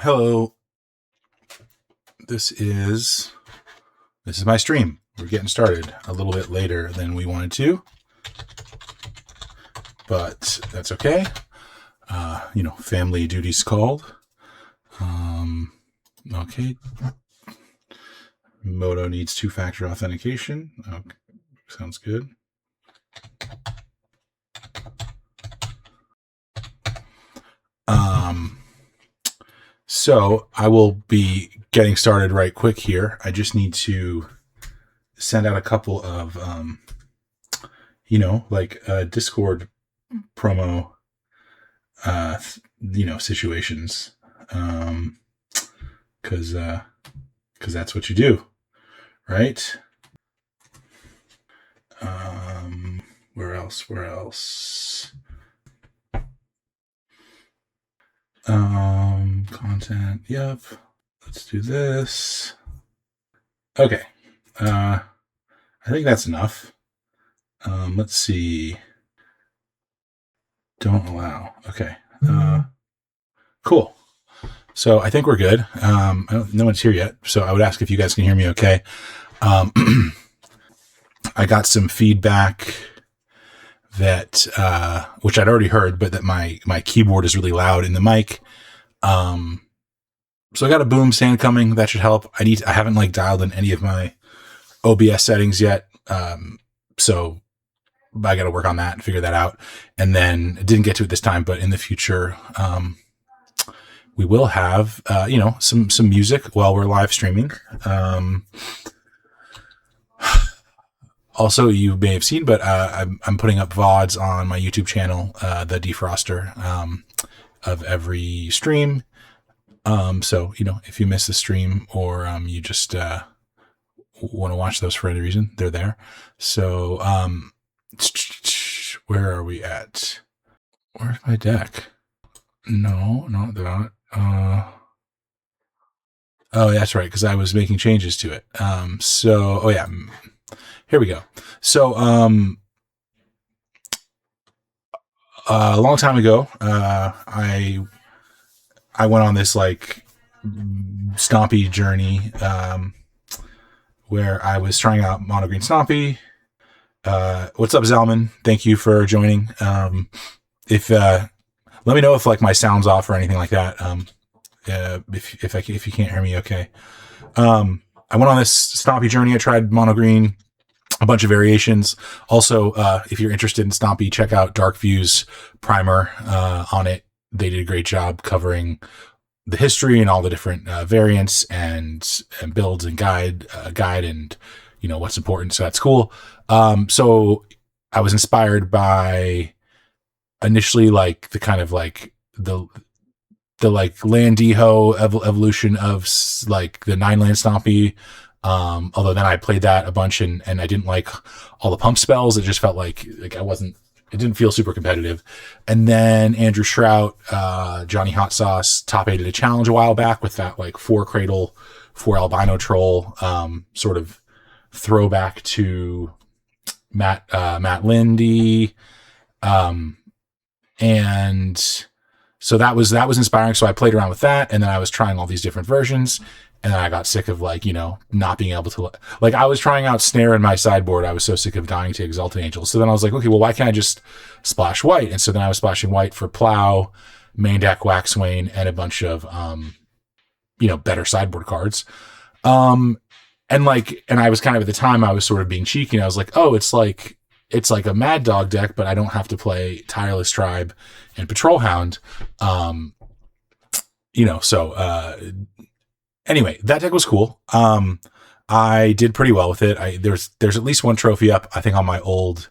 Hello. This is my stream. We're getting started a little bit later than we wanted to, but that's okay. Family duties called. Okay. Moto needs two-factor authentication. Okay. Sounds good. So I will be getting started right quick here. I just need to send out a couple of, Discord promo, situations. Cause that's what you do, right? Where else? Content. Yep. Let's do this. Okay. I think that's enough. Let's see. Don't allow. Okay. Cool. So I think we're good. No one's here yet, so I would ask if you guys can hear me okay. I got some feedback that, which I'd already heard, but that my keyboard is really loud in the mic. So I got a boom sound coming. That should help. I haven't dialed in any of my OBS settings yet. So I got to work on that and figure that out. And then I didn't get to it this time, but in the future, we will have, some music while we're live streaming. Also, you may have seen, but I'm putting up VODs on my YouTube channel, the defroster of every stream. So, if you miss the stream or you just want to watch those for any reason, they're there. So, where are we at? Where's my deck? No, not that. Oh, that's right, because I was making changes to it. Here we go. So, a long time ago, I went on this Stompy journey, where I was trying out Mono Green Stompy. What's up, Zalman? Thank you for joining. Let me know if my sound's off or anything like that. If you can't hear me, okay. I went on this Stompy journey. I tried Mono Green, a bunch of variations. Also, if you're interested in Stompy, check out Dark View's primer on it. They did a great job covering the history and all the different variants and builds and guide and what's important. So that's cool. So I was inspired by initially the kind of the Landiho evolution of the 9-land Stompy. Although then I played that a bunch and I didn't like all the pump spells. It just felt it didn't feel super competitive. And then Andrew Shrout, Johnny Hot Sauce top 8 at a challenge a while back with that 4 Cradle, 4 Albino Troll, sort of throwback to Matt Lindy. And so that was inspiring. So I played around with that, and then I was trying all these different versions. And then I got sick of not being able to I was trying out Snare in my sideboard. I was so sick of dying to Exalted Angel. So then I was like, okay, well, why can't I just splash white? And so then I was splashing white for Plow, main deck Waxwain, and a bunch of better sideboard cards. And I was kind of at the time I was sort of being cheeky, and I was like, oh, it's like a Mad Dawg deck, but I don't have to play Tireless Tribe and Patrol Hound. Anyway, that deck was cool. I did pretty well with it. There's at least one trophy up, I think, on my old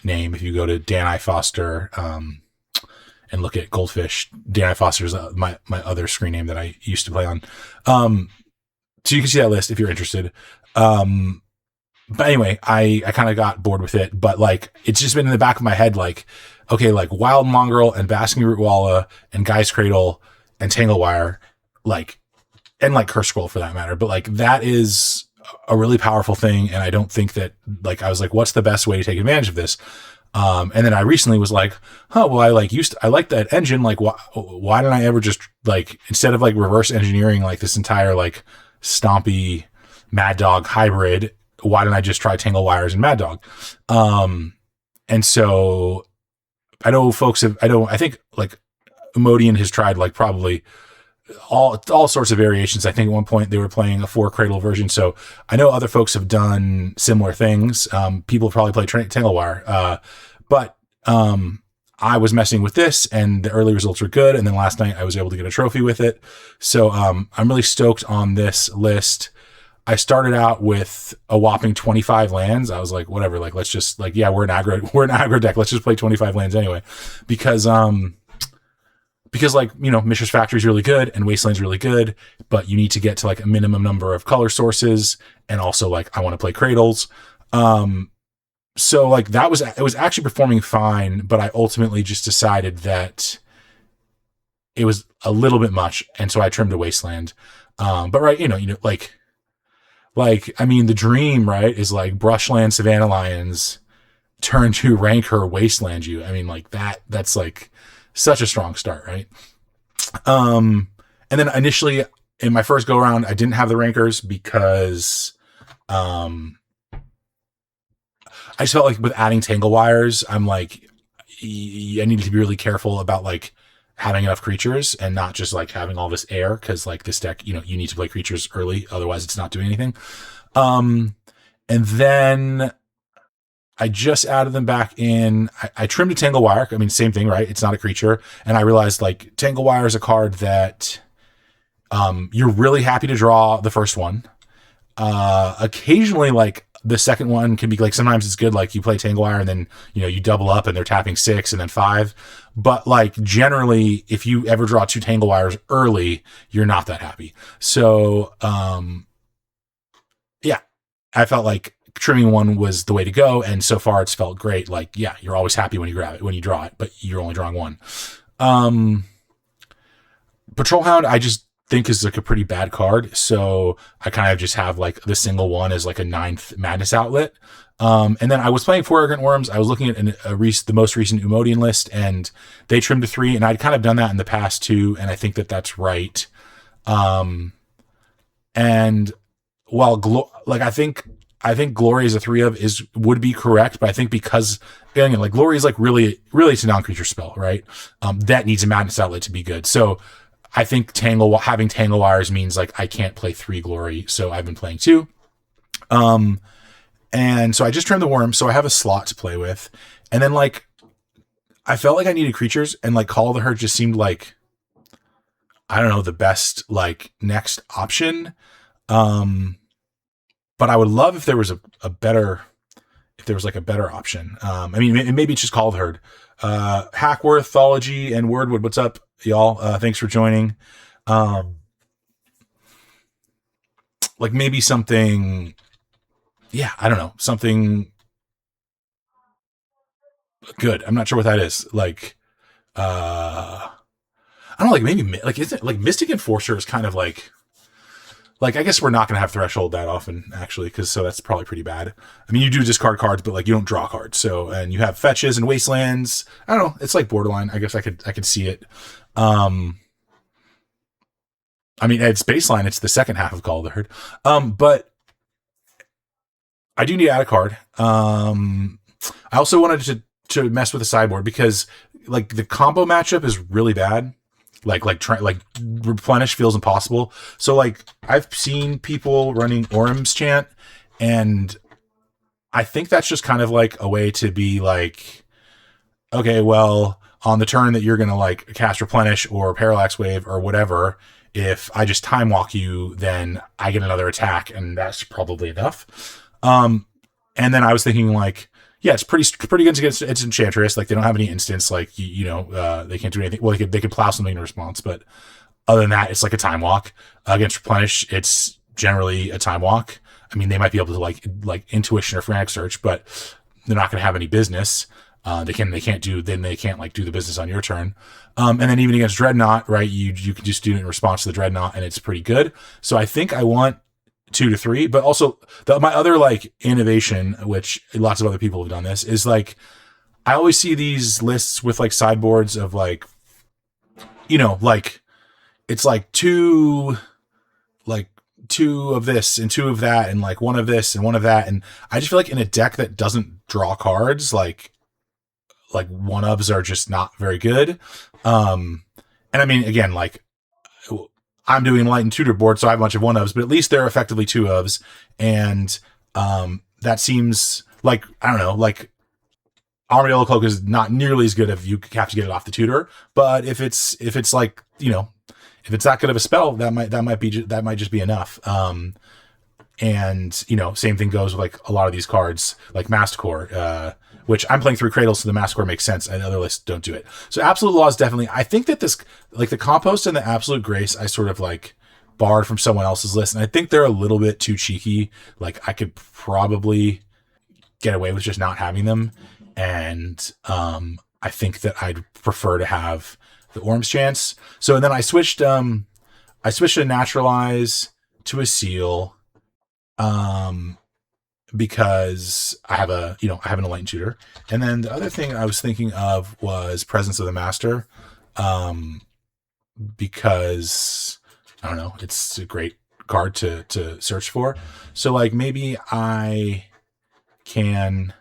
name. If you go to Dan I. Foster, and look at Goldfish, Dan I. Foster is my other screen name that I used to play on. So you can see that list if you're interested. But anyway, I kind of got bored with it, but it's just been in the back of my head, okay, Wild Mongrel and Basking Root Walla and Guy's Cradle and Tanglewire, and Curse Scroll for that matter. But that is a really powerful thing. And I don't think that I was what's the best way to take advantage of this? And then I recently was like, well, I like that engine. Like, why didn't I ever just like, instead of like reverse engineering like this entire like stompy Mad Dawg hybrid, why didn't I just try Tangle Wires and Mad Dawg? And so I know folks I think like Emodian has tried like probably all sorts of variations. I think at one point they were playing a 4 cradle version. So I know other folks have done similar things. People probably play Tanglewire. But I was messing with this and the early results were good. And then last night I was able to get a trophy with it. So I'm really stoked on this list. I started out with a whopping 25 lands. I was like, whatever, like, let's just like, yeah, we're an aggro deck. Let's just play 25 lands anyway. Because like, you know, Mishra's Factory is really good and Wasteland's really good, but you need to get to like a minimum number of color sources. And also like, I want to play Cradles. So like it was actually performing fine, but I ultimately just decided that it was a little bit much. And so I trimmed a Wasteland. But right, you know, I mean, the dream, right, is like Brushland, Savannah Lions, turn 2 Rancor, Wasteland you. I mean, like that's like such a strong start, right? And then initially in my first go around, I didn't have the Rancors because I just felt like with adding Tangle Wires, I'm like, I needed to be really careful about like having enough creatures and not just like having all this air, because like this deck, you know, you need to play creatures early, otherwise it's not doing anything. And then I just added them back in. I trimmed a Tangle Wire. I mean, same thing, right? It's not a creature. And I realized like Tangle Wire is a card that you're really happy to draw the first one. Occasionally, like the second one can be like, sometimes it's good. Like you play Tangle Wire and then, you know, you double up and they're tapping 6 and then 5. But like generally, if you ever draw 2 Tangle Wires early, you're not that happy. So, yeah, I felt like trimming one was the way to go, and so far it's felt great. Like, yeah, you're always happy when you grab it, when you draw it, but you're only drawing one. Patrol Hound, I just think is like a pretty bad card, so I kind of just have like the single one as like a 9th madness outlet. And then I was playing 4 Arrogant Worms. I was looking at the most recent Emodian list, and they trimmed to 3, and I'd kind of done that in the past too, and I think that that's right. And while I think Glory as a 3 of would be correct, but I think because again, like Glory is like really it's a non-creature spell, right? That needs a madness outlet to be good. So I think having Tangle Wires means like I can't play 3 Glory, so I've been playing 2. And so I just trimmed the worm, so I have a slot to play with. And then like I felt like I needed creatures, and like Call of the Herd just seemed like, I don't know, the best like next option. But I would love if there was a better option. I mean, maybe it's just Call of the Herd. Hackworth, Thology, and Wordwood, what's up, y'all? Thanks for joining. Like maybe something, yeah, I don't know, something good. I'm not sure what that is. Like, I don't know, like maybe, like, isn't it like Mystic Enforcer is kind of like, I guess we're not going to have Threshold that often, actually, because so that's probably pretty bad. I mean, you do discard cards, but like you don't draw cards. So, and you have fetches and wastelands. I don't know. It's like borderline. I guess I could see it. I mean, it's baseline. It's the second half of Call of the Herd. But I do need to add a card. I also wanted to mess with the sideboard because like the combo matchup is really bad. Like replenish feels impossible. So like I've seen people running Orm's Chant, and I think that's just kind of like a way to be like, okay, well, on the turn that you're gonna like cast Replenish or Parallax Wave or whatever, if I just time walk you, then I get another attack, and that's probably enough. And then I was thinking like, yeah, it's pretty good against it's Enchantress. Like they don't have any instants. Like they can't do anything. Well, they could plow something in response, but other than that, it's like a time walk. Against Replenish, it's generally a time walk. I mean, they might be able to like Intuition or Frantic Search, but they're not going to have any business. They can't do the business on your turn. And then even against Dreadnought, right? You can just do it in response to the Dreadnought, and it's pretty good. So I think I want 2 to 3, but also my other like innovation, which lots of other people have done this, is like I always see these lists with like sideboards of like, you know, like it's like two of this and two of that and like one of this and one of that. And I just feel like in a deck that doesn't draw cards, like one ofs are just not very good. And I mean, again, like I'm doing light and tutor board, so I have a bunch of one ofs, but at least they're effectively two ofs. And that seems like, I don't know, like Armadillo Cloak is not nearly as good if you have to get it off the tutor. But if it's like, you know, if it's that good of a spell, that might just be enough. And you know, same thing goes with like a lot of these cards, like Mastercore, which I'm playing through Cradle, so the Mastercore makes sense, and other lists don't do it. So Absolute Law is definitely. I think that this, like the Compost and the Absolute Grace, I sort of like borrowed from someone else's list, and I think they're a little bit too cheeky. Like I could probably get away with just not having them, and I think that I'd prefer to have the Orm's Chance. So and then I switched a Naturalize to a Seal. Because I have an Enlightened Tutor. And then the other thing I was thinking of was Presence of the Master. Because I don't know, it's a great card to search for. So like maybe I can,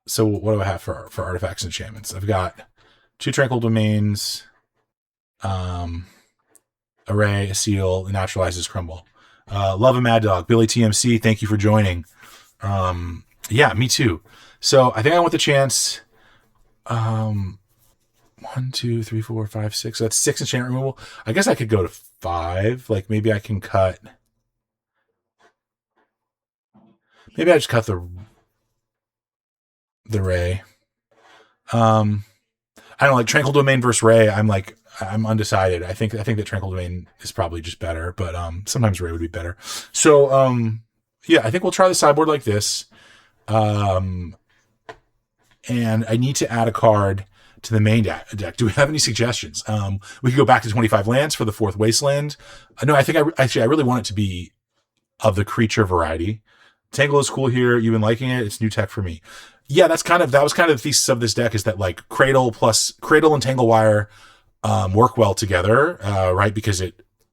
so what do I have for artifacts and enchantments? I've got 2 Tranquil Domains, Array, a Seal, Naturalizes Crumble. Love a Mad Dawg. Billy TMC, thank you for joining. Yeah, me too. So I think I want the chance. 1, 2, 3, 4, 5, 6. So that's 6 enchantment removal. I guess I could go to 5. Like maybe I can cut. Maybe I just cut the Ray. I don't know, like Tranquil Domain versus Ray. I'm undecided. I think that Tranquil Domain is probably just better, but sometimes Ray would be better. So yeah, I think we'll try the sideboard like this. And I need to add a card to the main deck. Do we have any suggestions? We could go back to 25 lands for the 4th Wasteland. No, I think I really want it to be of the creature variety. Tangle is cool here. You've been liking it. It's new tech for me. Yeah, that was kind of the thesis of this deck, is that like Cradle and Tanglewire work well together, right? Because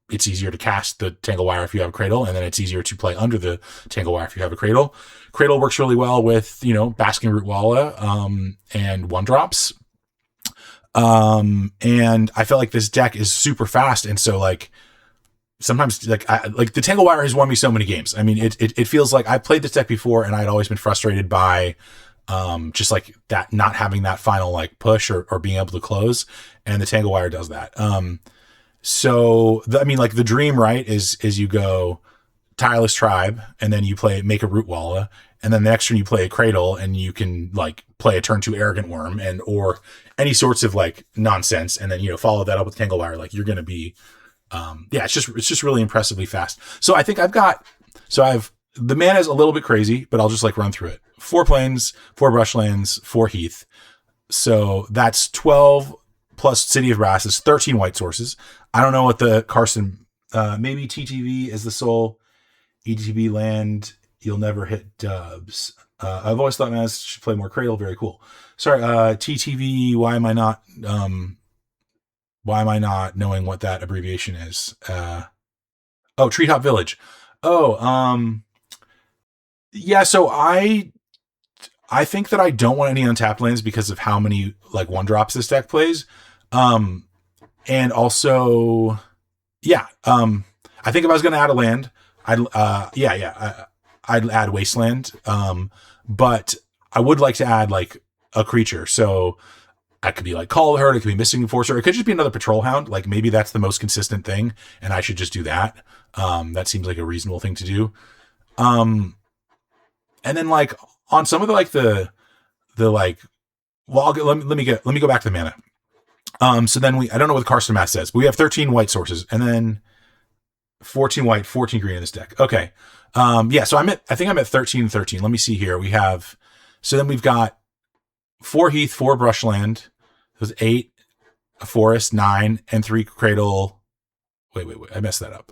it's easier to cast the Tanglewire if you have a Cradle, and then it's easier to play under the Tanglewire if you have a Cradle. Cradle works really well with, you know, Basking Root Walla, and 1-drops. And I felt like this deck is super fast, and so like sometimes like the Tanglewire has won me so many games. I mean, it feels like I played this deck before, and I'd always been frustrated by just like that, not having that final like push or being able to close, and the Tanglewire does that. So the dream, right, is you go Tireless Tribe, and then you make a Root Walla, and then the next turn you play a Cradle, and you can like play a turn 2 Arrogant Worm or any sorts of like nonsense, and then, you know, follow that up with Tanglewire. Like you're going to be, it's just really impressively fast. So I think the mana is a little bit crazy, but I'll just like run through it. 4 plains, 4 brushlands, 4 heath. So that's 12 plus City of Brass is 13 white sources. I don't know what the Carson, maybe TTV is the soul. ETB land, you'll never hit dubs. I've always thought Maz should play more Cradle. Very cool. Sorry, TTV. Why am I not knowing what that abbreviation is? Treetop Village. Yeah. So I think that I don't want any untapped lands because of how many like 1-drops this deck plays. And also, yeah. I think if I was going to add a land, I'd add Wasteland. But I would like to add like a creature. So I could be like Call of the Herd. It could be Missing Enforcer. It could just be another Patrol Hound. Like maybe that's the most consistent thing, and I should just do that. That seems like a reasonable thing to do. And then like on some of the like, well, let me go back to the mana. So then I don't know what the Carson math says, but we have 13 white sources, and then 14 white, 14 green in this deck. Okay. Yeah. So I think I'm at 13. Let me see here. Then we've got 4 heath, 4 brushland. There's 8, a forest, 9, and 3 cradle. Wait. I messed that up.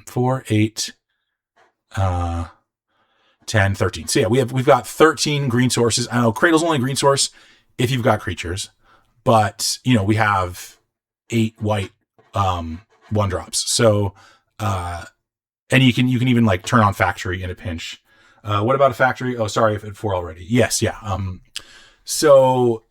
4, 8, 10, 13. So yeah, we've got 13 green sources. I know Cradle's only green source if you've got creatures. But, you know, we have 8 white 1-drops. So, and you can even like turn on Factory in a pinch. What about a Factory? Oh, sorry, if at 4 already. Yes, yeah. So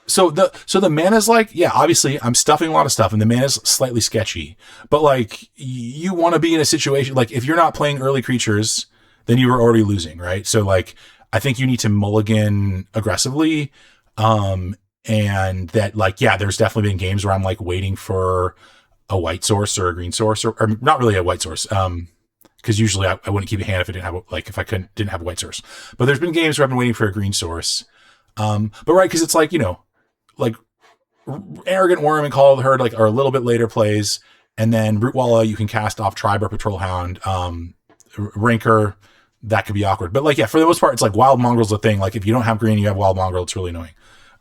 the mana's like, yeah, obviously I'm stuffing a lot of stuff and the mana's slightly sketchy, but like you want to be in a situation, like if you're not playing early creatures, then you were already losing, right? So like, I think you need to mulligan aggressively. And that like, yeah, there's definitely been games where I'm like waiting for a white source or a green source or not really a white source. Cause usually I wouldn't keep a hand if I didn't have like, if I didn't have a white source, but there's been games where I've been waiting for a green source. But right. Cause it's like, you know, like Arrogant Worm and Call of the Herd like are a little bit later plays, and then Rootwalla you can cast off Tribe or Patrol Hound. Rancor, that could be awkward, but like yeah, for the most part it's like Wild Mongrel's a thing. Like if you don't have green, you have Wild Mongrel, it's really annoying.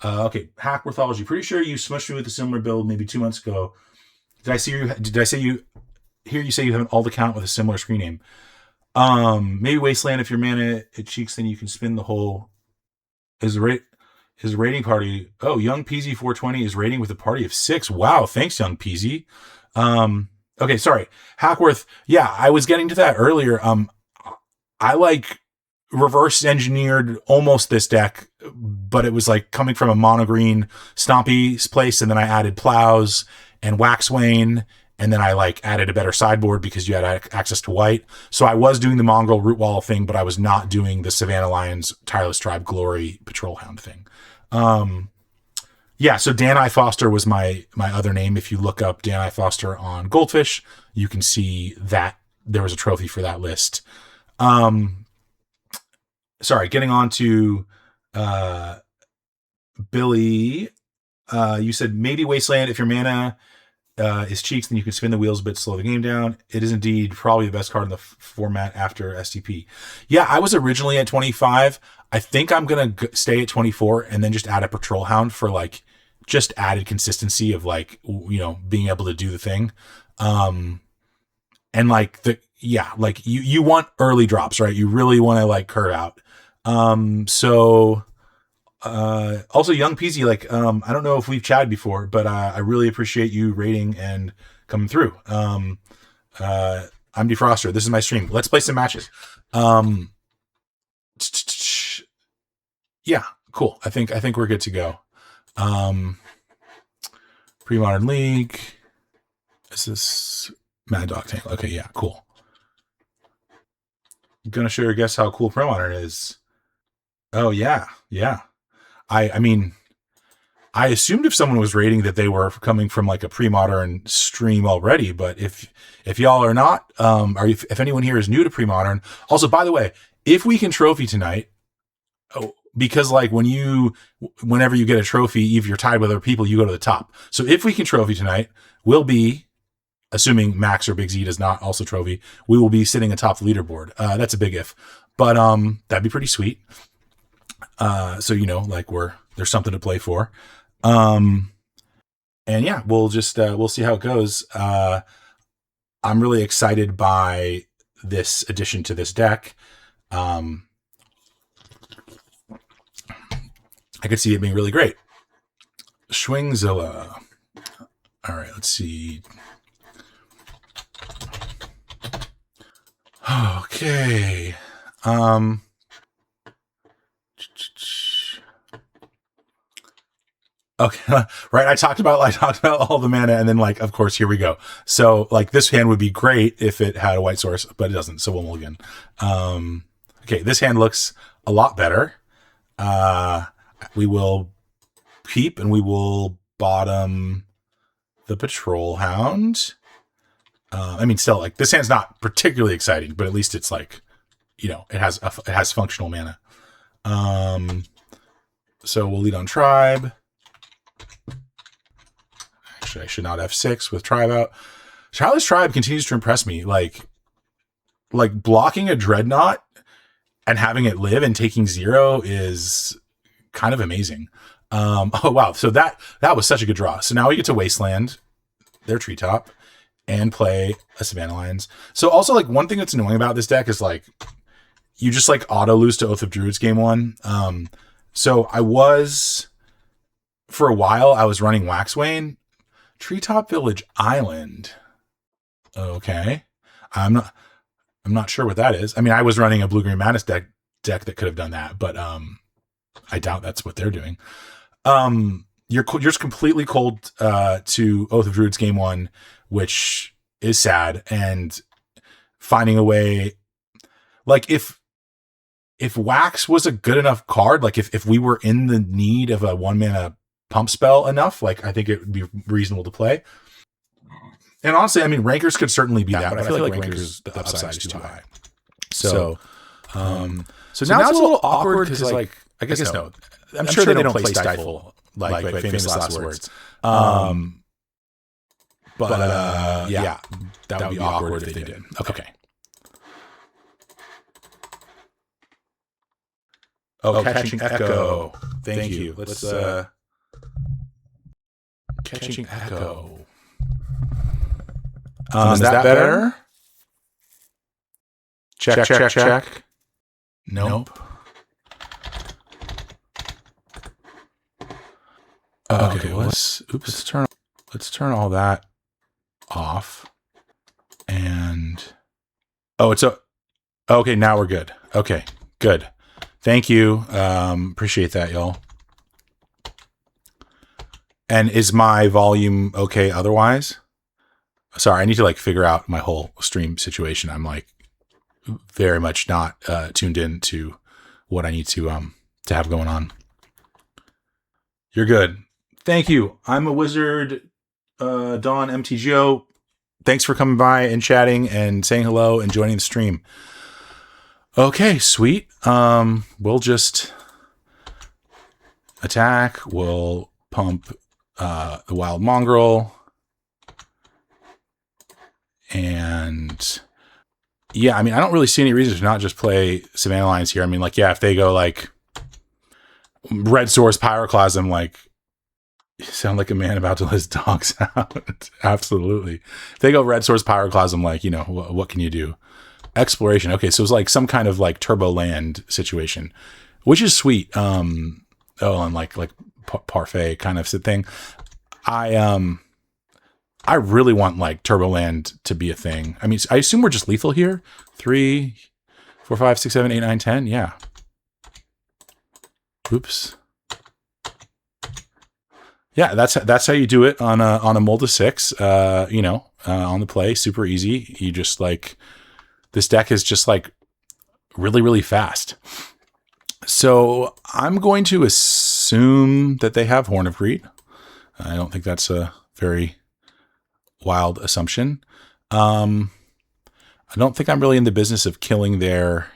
Okay, Hack Worthology. Pretty sure you smushed me with a similar build maybe 2 months ago. Did I hear you say you have an alt account with a similar screen name? Maybe Wasteland. If your mana it cheeks, then you can spin the whole. His rating party. Oh, Young Peasy 420 is rating with a party of 6. Wow, thanks, Young Peasy. Okay, sorry, Hackworth. Yeah, I was getting to that earlier. I like reverse engineered almost this deck, but it was like coming from a mono green stompy place, and then I added plows and Waxwane, and then I like added a better sideboard because you had access to white. So I was doing the Mongrel Rootwall thing, but I was not doing the Savannah Lions Tireless Tribe Glory Patrol Hound thing. Yeah, so Dan I. Foster was my other name. If you look up Dan I. Foster on Goldfish, you can see that there was a trophy for that list. Sorry, getting on to Billy. You said maybe Wasteland. If your mana is cheeks, then you can spin the wheels a bit, slow the game down. It is indeed probably the best card in the format after STP. Yeah, I was originally at 25. I think I'm going to stay at 24 and then just add a Patrol Hound for like just added consistency of like, you know, being able to do the thing. And like like you want early drops, right? You really want to like curve out. Also Young Peasy, like, I don't know if we've chatted before, but, I really appreciate you rating and coming through. I'm Defroster. This is my stream. Let's play some matches. Yeah, cool. I think we're good to go. Pre-Modern League. Is this Mad Dawg Tangle? Okay. Yeah, cool. I'm gonna sure guess how cool Pre-Modern is. Oh yeah. Yeah. I mean, I assumed if someone was rating that they were coming from like a pre-modern stream already, but if y'all are not, if anyone here is new to pre-modern, also, by the way, if we can trophy tonight, because like whenever you get a trophy, if you're tied with other people, you go to the top. So if we can trophy tonight, we'll be, assuming Max or Big Z does not also trophy, we will be sitting atop the leaderboard. That's a big if, but that'd be pretty sweet. So, you know, like there's something to play for. And yeah, we'll just, we'll see how it goes. I'm really excited by this addition to this deck. I could see it being really great. Schwingzilla. All right, let's see. Okay. Okay, right. I talked about all the mana, and then like, of course, here we go. So like, this hand would be great if it had a white source, but it doesn't. So we'll mulligan. Okay, this hand looks a lot better. We will peep, and we will bottom the Patrol Hound. I mean, still, like, this hand's not particularly exciting, but at least it's like, you know, it has functional mana. So we'll lead on Tribe. Actually, I should not F6 with Tribe out. Charlie's Tribe continues to impress me. Like blocking a Dreadnought and having it live and taking 0 is kind of amazing. Oh wow! So that was such a good draw. So now we get to Wasteland, their Treetop, and play a Savannah Lions. So also, like, one thing that's annoying about this deck is like you just like auto lose to Oath of Druids game 1. So I was, for a while, I was running Waxwayne. Treetop Village Island. Okay. I'm not sure what that is. I mean, I was running a Blue-Green Madness deck that could have done that, but I doubt that's what they're doing. You're just completely cold to Oath of Druids game 1, which is sad, and finding a way, like if Wax was a good enough card, like if we were in the need of a 1-mana pump spell enough, like I think it would be reasonable to play. And honestly, I mean, Rankers could certainly be that, but I feel like Rankers, the upside is too high. So now it's a little awkward because, like, I guess no. I'm sure they don't play Stifle, like famous last words. But yeah, that would be awkward if they did. Okay. Oh, Catching Echo. Thank you. Let's Catching Echo. Is that better? Check. Nope. Okay, let's turn all that off. And okay, now we're good. Okay, good. Thank you. Appreciate that, y'all. And is my volume okay otherwise? Sorry, I need to figure out my whole stream situation. I'm very much not tuned in to what I need to have going on. You're good. Thank you. I'm a wizard, Dawn MTGO. Thanks for coming by and chatting and saying hello and joining the stream. Okay, sweet. We'll just attack. We'll pump the Wild Mongrel. And yeah, I mean, I don't really see any reason to not just play Savannah Lions here. I mean, if they go Red Source Pyroclasm, you sound like a man about to let his dogs out. Absolutely. If they go Red Source Pyroclasm, what can you do? Exploration. Okay, so it's some kind of Turbo Land situation, which is sweet. And parfait kind of thing. I really want Turbo Land to be a thing. I mean, I assume we're just lethal here. 3, 4, 5, 6, 7, 8, 9, 10. Yeah. Oops. Yeah, that's how you do it on a mold of 6. On the play, super easy. You just this deck is just really, really fast. So I'm going to assume that they have Horn of Greed. I don't think that's a very wild assumption. I don't think I'm really in the business of killing their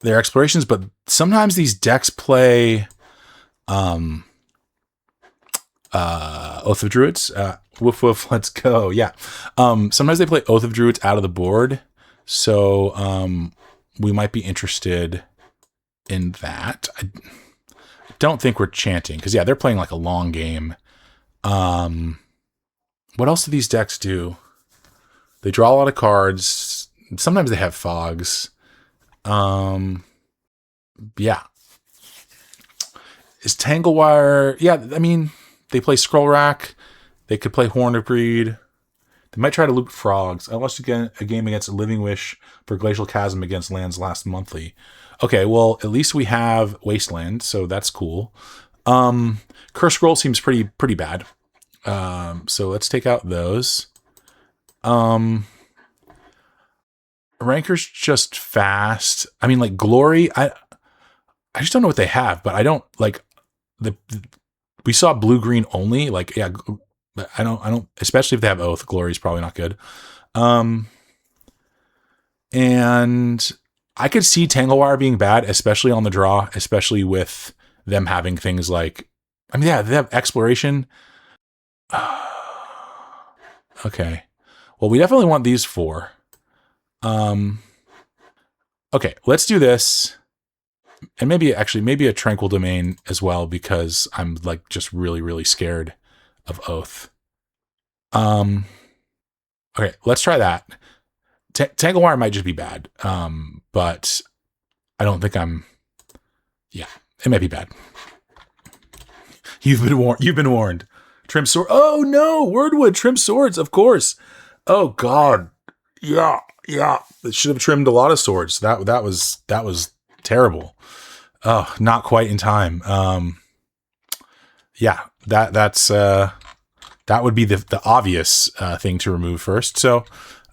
explorations, but sometimes these decks play Oath of Druids. Woof woof, let's go. Yeah. Sometimes they play Oath of Druids out of the board. So we might be interested in that. I don't think we're chanting because they're playing a long game. What else do these decks do? They draw a lot of cards. Sometimes they have fogs. Yeah. Is Tanglewire? Yeah, I mean, they play Scroll Rack. They could play Horn of Greed. They might try to loot Frogs. I lost a game against Living Wish for Glacial Chasm against lands last monthly. Okay, well, at least we have Wasteland, so that's cool. Curse Scroll seems pretty bad. So let's take out those. Ranker's just fast. I mean, Glory, I just don't know what they have, but I don't we saw blue-green only. I don't, especially if they have Oath, Glory's probably not good. And I could see Tanglewire being bad, especially on the draw, especially with them having things they have Exploration. Okay. Well, we definitely want these 4. Okay, let's do this. And maybe a Tranquil Domain as well, because I'm just really, really scared of Oath. Okay, let's try that. Tanglewire might just be bad. But I don't think It might be bad. You've been warned. You've been warned. Trim sword. Oh no, Wordwood trim swords, of course. Oh God, yeah. It should have trimmed a lot of swords. That was terrible. Oh, not quite in time. Yeah, that's that would be the obvious thing to remove first. So,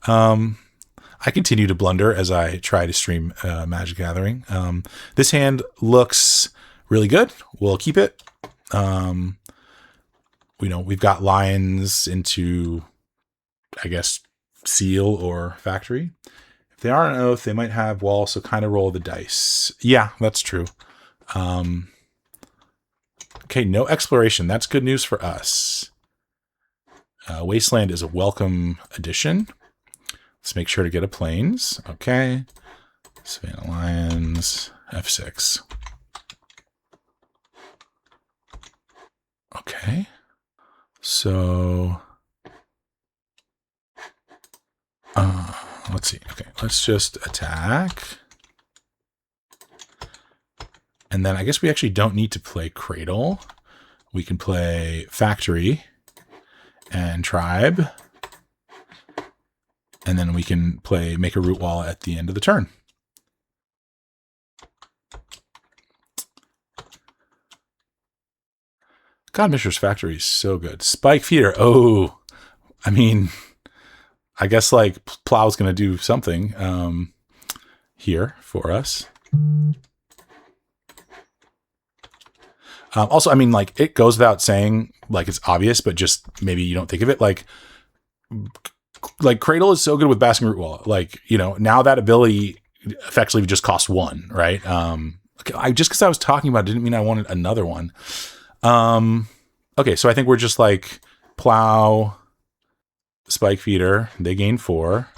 I continue to blunder as I try to stream Magic Gathering. This hand looks really good. We'll keep it. We've got lions into, I guess, seal or factory. If they are an oath, they might have wall, so kind of roll the dice. Yeah, that's true. Okay, no exploration. That's good news for us. Wasteland is a welcome addition. Let's make sure to get a plains. Okay. Savannah Lions, F6. Okay. So, let's see. Okay, let's just attack. And then I guess we actually don't need to play Cradle. We can play Factory and Tribe. And then we can make a root wall at the end of the turn. God, Mishra's Factory is so good. Spike Feeder. Oh, I mean, I guess like Plow's going to do something here for us. Also, I mean, like, it goes without saying, like, it's obvious, but just maybe you don't think of it. Like Cradle is so good with Basking Root Wall. Like, now that ability effectively just costs 1, right? Just because I was talking about it didn't mean I wanted another one. Okay, so I think we're just like Plow, Spike Feeder. They gain 4.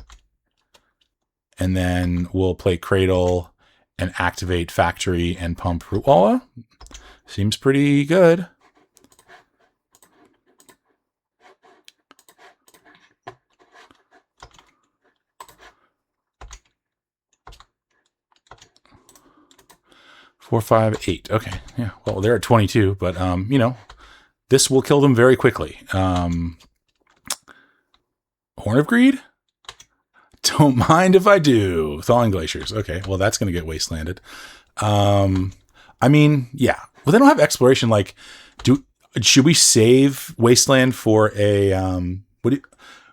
And then we'll play Cradle and activate Factory and pump Root Walla. Seems pretty good. Four, 5, 8. Okay. Yeah. Well, they're at 22, but, this will kill them very quickly. Horn of Greed? Don't mind if I do. Thawing Glaciers. Okay. Well, that's going to get wastelanded. I mean, yeah. Well, they don't have exploration. Like, should we save Wasteland for a, what are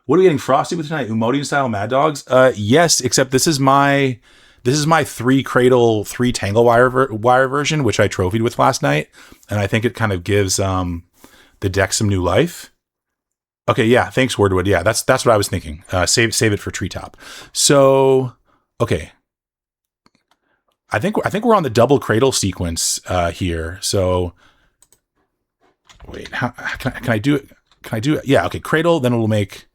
we getting frosty with tonight? Umodian style Mad Dogs? Yes, except this is my 3 Cradle, 3 Tangle Wire version, which I trophied with last night. And I think it kind of gives, the deck some new life. Okay. Yeah. Thanks, Wordwood. Yeah. That's what I was thinking. Save it for Treetop. So, okay. I think we're on the double Cradle sequence here. So wait, how can I do it? Can I do it? Yeah, okay. Cradle, then it'll make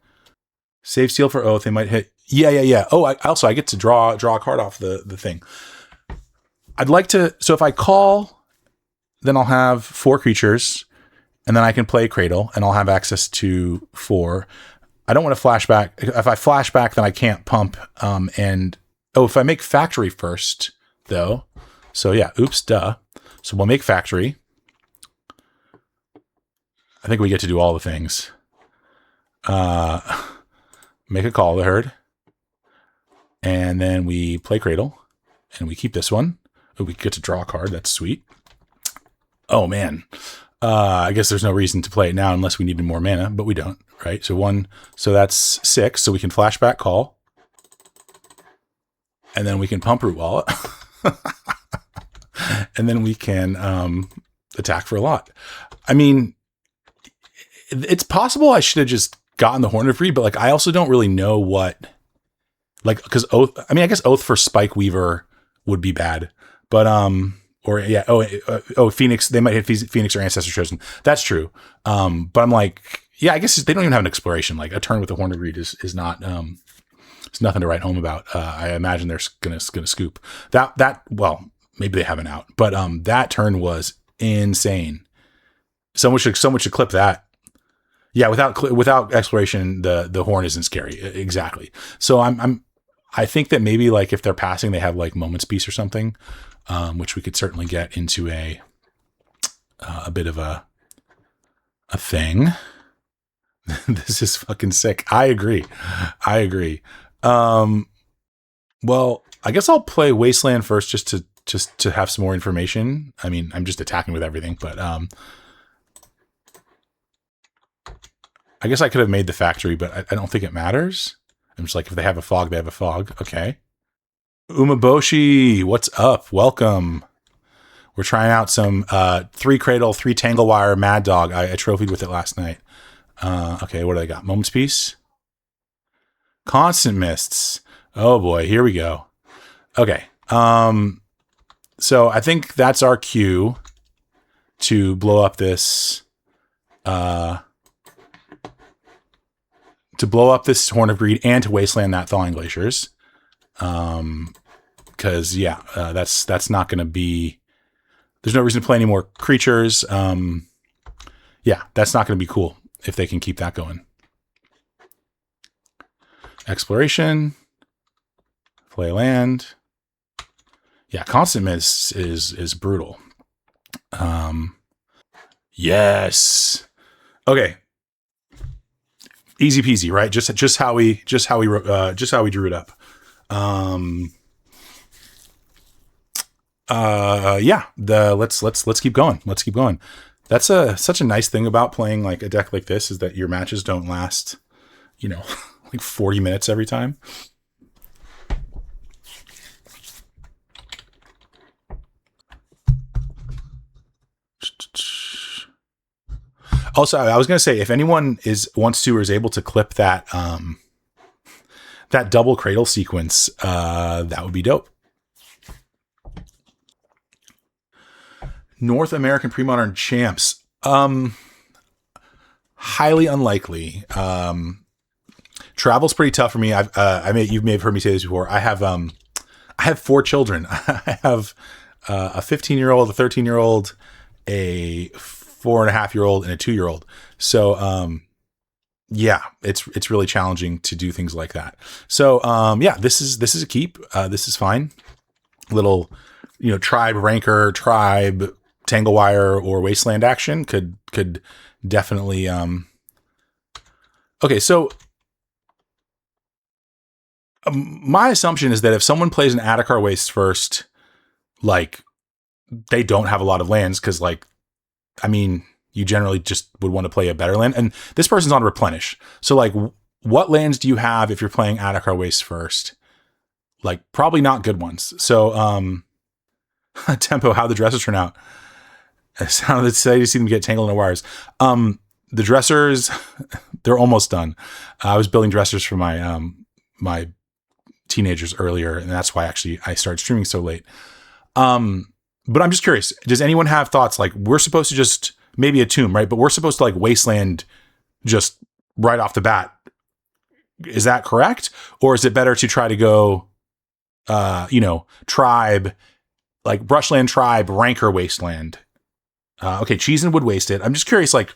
save seal for oath. They might hit. Yeah. Oh, I get to draw a card off the thing. I'd like to. So if I call, then I'll have 4 creatures, and then I can play Cradle, and I'll have access to 4. I don't want to flashback. If I flashback, then I can't pump. If I make Factory first, though. So yeah, oops, duh. So we'll make Factory. I think we get to do all the things. Make a Call of the Herd. And then we play Cradle. And we keep this one. Oh, we get to draw a card. That's sweet. Oh, man. I guess there's no reason to play it now unless we needed more mana, but we don't, right? So that's 6. So we can flashback Call. And then we can pump Root Wallet. And then we can attack for a lot. I mean, it's possible I should have just gotten the Horn of Greed, but like I also don't really know what, like, because Oath. I mean, I guess Oath for Spike Weaver would be bad, but Phoenix. They might hit Phoenix or Ancestor Chosen. That's true. But I'm like, yeah, I guess they don't even have an exploration. Like a turn with the Horn of Greed is not. It's nothing to write home about. I imagine they're gonna scoop that. Well, maybe they have an out, but that turn was insane. Someone should clip that. Yeah, without exploration, the horn isn't scary. Exactly. So I think that maybe like if they're passing, they have like Moments Piece or something. which we could certainly get into a bit of a thing. This is fucking sick. I agree. Well, I guess I'll play Wasteland first just to have some more information. I mean, I'm just attacking with everything, but I guess I could have made the factory, but I don't think it matters. I'm just like, if they have a fog, they have a fog. Okay. Umaboshi, what's up? Welcome. We're trying out some 3 Cradle, 3 Tanglewire Mad Dawg. I trophied with it last night. Okay, what do I got? Moment's Peace? Constant Mists. Oh boy, here we go. Okay. So I think that's our cue to blow up this Horn of Greed and to wasteland that Thawing Glaciers. Cause yeah, that's not going to be, there's no reason to play any more creatures. Yeah, that's not going to be cool if they can keep that going. Exploration, play land. Yeah, Constant Miss is brutal. Yes. Okay. Easy peasy, right? Just how we drew it up. Yeah. Let's keep going. Let's keep going. That's such a nice thing about playing like a deck like this, is that your matches don't last, like 40 minutes every time. Also, I was going to say, if anyone wants to or is able to clip that that double cradle sequence, that would be dope. North American Pre-Modern Champs. Highly unlikely. Travel's pretty tough for me. You may have heard me say this before. I have 4 children. I have a 15-year-old, a 13-year-old, a 4.5-year-old, and a 2-year-old. So, yeah, it's really challenging to do things like that. So, yeah, this is a keep. This is fine. Little, tribe ranker, tribe Tanglewire or Wasteland action could definitely. Okay, so my assumption is that if someone plays an Adakar Waste first, like, they don't have a lot of lands, because, like, I mean, you generally just would want to play a better land. And this person's on Replenish. So, like, what lands do you have if you're playing Adakar Waste first? Like, probably not good ones. So, Tempo, how the dressers turn out. It sounded excited to see them get tangled in the wires. The dressers, they're almost done. I was building dressers for my my teenagers earlier, and that's why actually I started streaming so late. But I'm just curious, does anyone have thoughts? Like, we're supposed to just, maybe a tomb, right? But we're supposed to like wasteland just right off the bat. Is that correct? Or is it better to try to go, tribe, like brushland, tribe, ranker, wasteland? Okay, Cheesin would waste it. I'm just curious, like,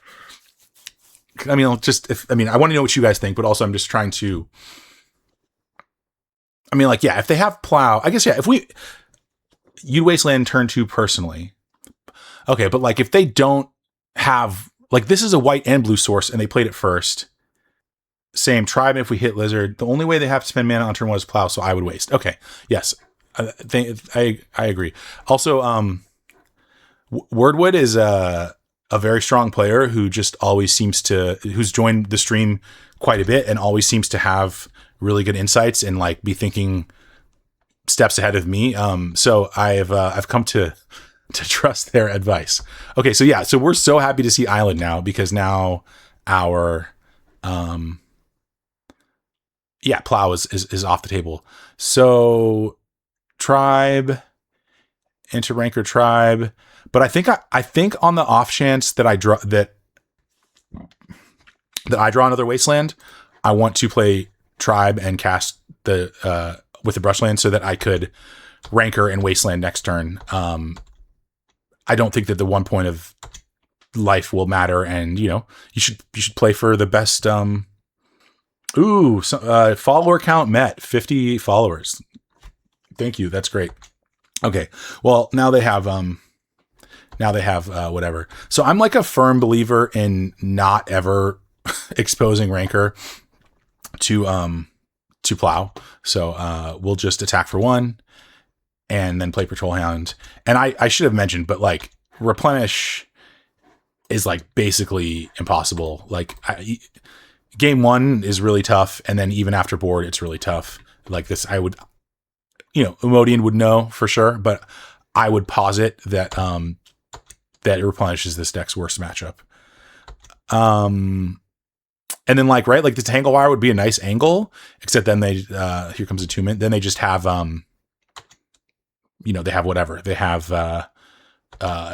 I mean, I want to know what you guys think, but also I'm just trying to, I mean, like, yeah, if they have plow, I guess, yeah, you'd wasteland turn 2 personally. Okay, but like, if they don't have, like, this is a white and blue source and they played it first, same tribe. If we hit lizard, the only way they have to spend mana on turn 1 is plow, so I would waste. Okay, yes, I agree. Also, Wordwood is a very strong player who just always who's joined the stream quite a bit and always seems to have really good insights and like be thinking steps ahead of me. So I've come to trust their advice. Okay, so yeah, so we're so happy to see Island now, because now our plow is off the table. So tribe, enter ranker tribe. But I think on the off chance that I draw another wasteland, I want to play tribe and cast with the brushland so that I could ranker and wasteland next turn. I don't think that the 1 point of life will matter, and you should play for the best. Follower count met 50 followers. Thank you. That's great. Okay. Well, now they have whatever. So I'm like a firm believer in not ever exposing Rancor to plow. So we'll just attack for one and then play Patrol Hound. And I should have mentioned, but like replenish is like basically impossible. Like game one is really tough, and then even after board, it's really tough. Like this, I would, Emodian would know for sure, but I would posit that that it replenishes this deck's worst matchup. And then like, right, like the Tangle Wire would be a nice angle, except then they, here comes attunement. Then they just have, they have whatever. They have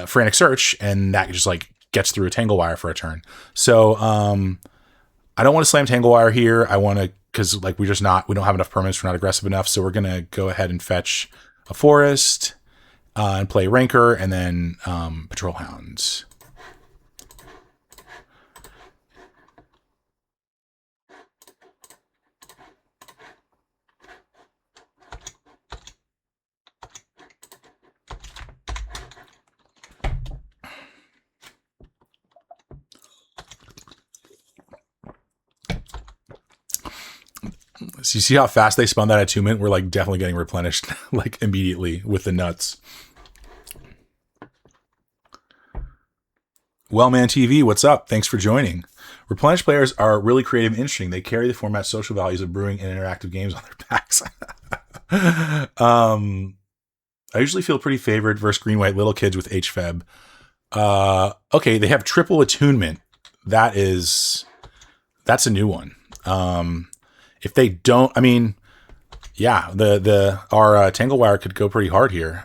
Frantic Search, and that just like gets through a Tangle Wire for a turn. So I don't want to slam Tangle Wire here. I want to, because like we don't have enough permanents. We're not aggressive enough. So we're going to go ahead and fetch a Forest and play Rancor, and then Patrol Hounds. So you see how fast they spun that attunement? We're like definitely getting replenished like immediately with the nuts. Wellman TV, what's up? Thanks for joining. Replenish players are really creative and interesting. They carry the format's social values of brewing and interactive games on their backs. I usually feel pretty favored versus green white little kids with HFEB. Okay, they have triple attunement. That's a new one. If they don't, I mean, yeah, our Tangle Wire could go pretty hard here.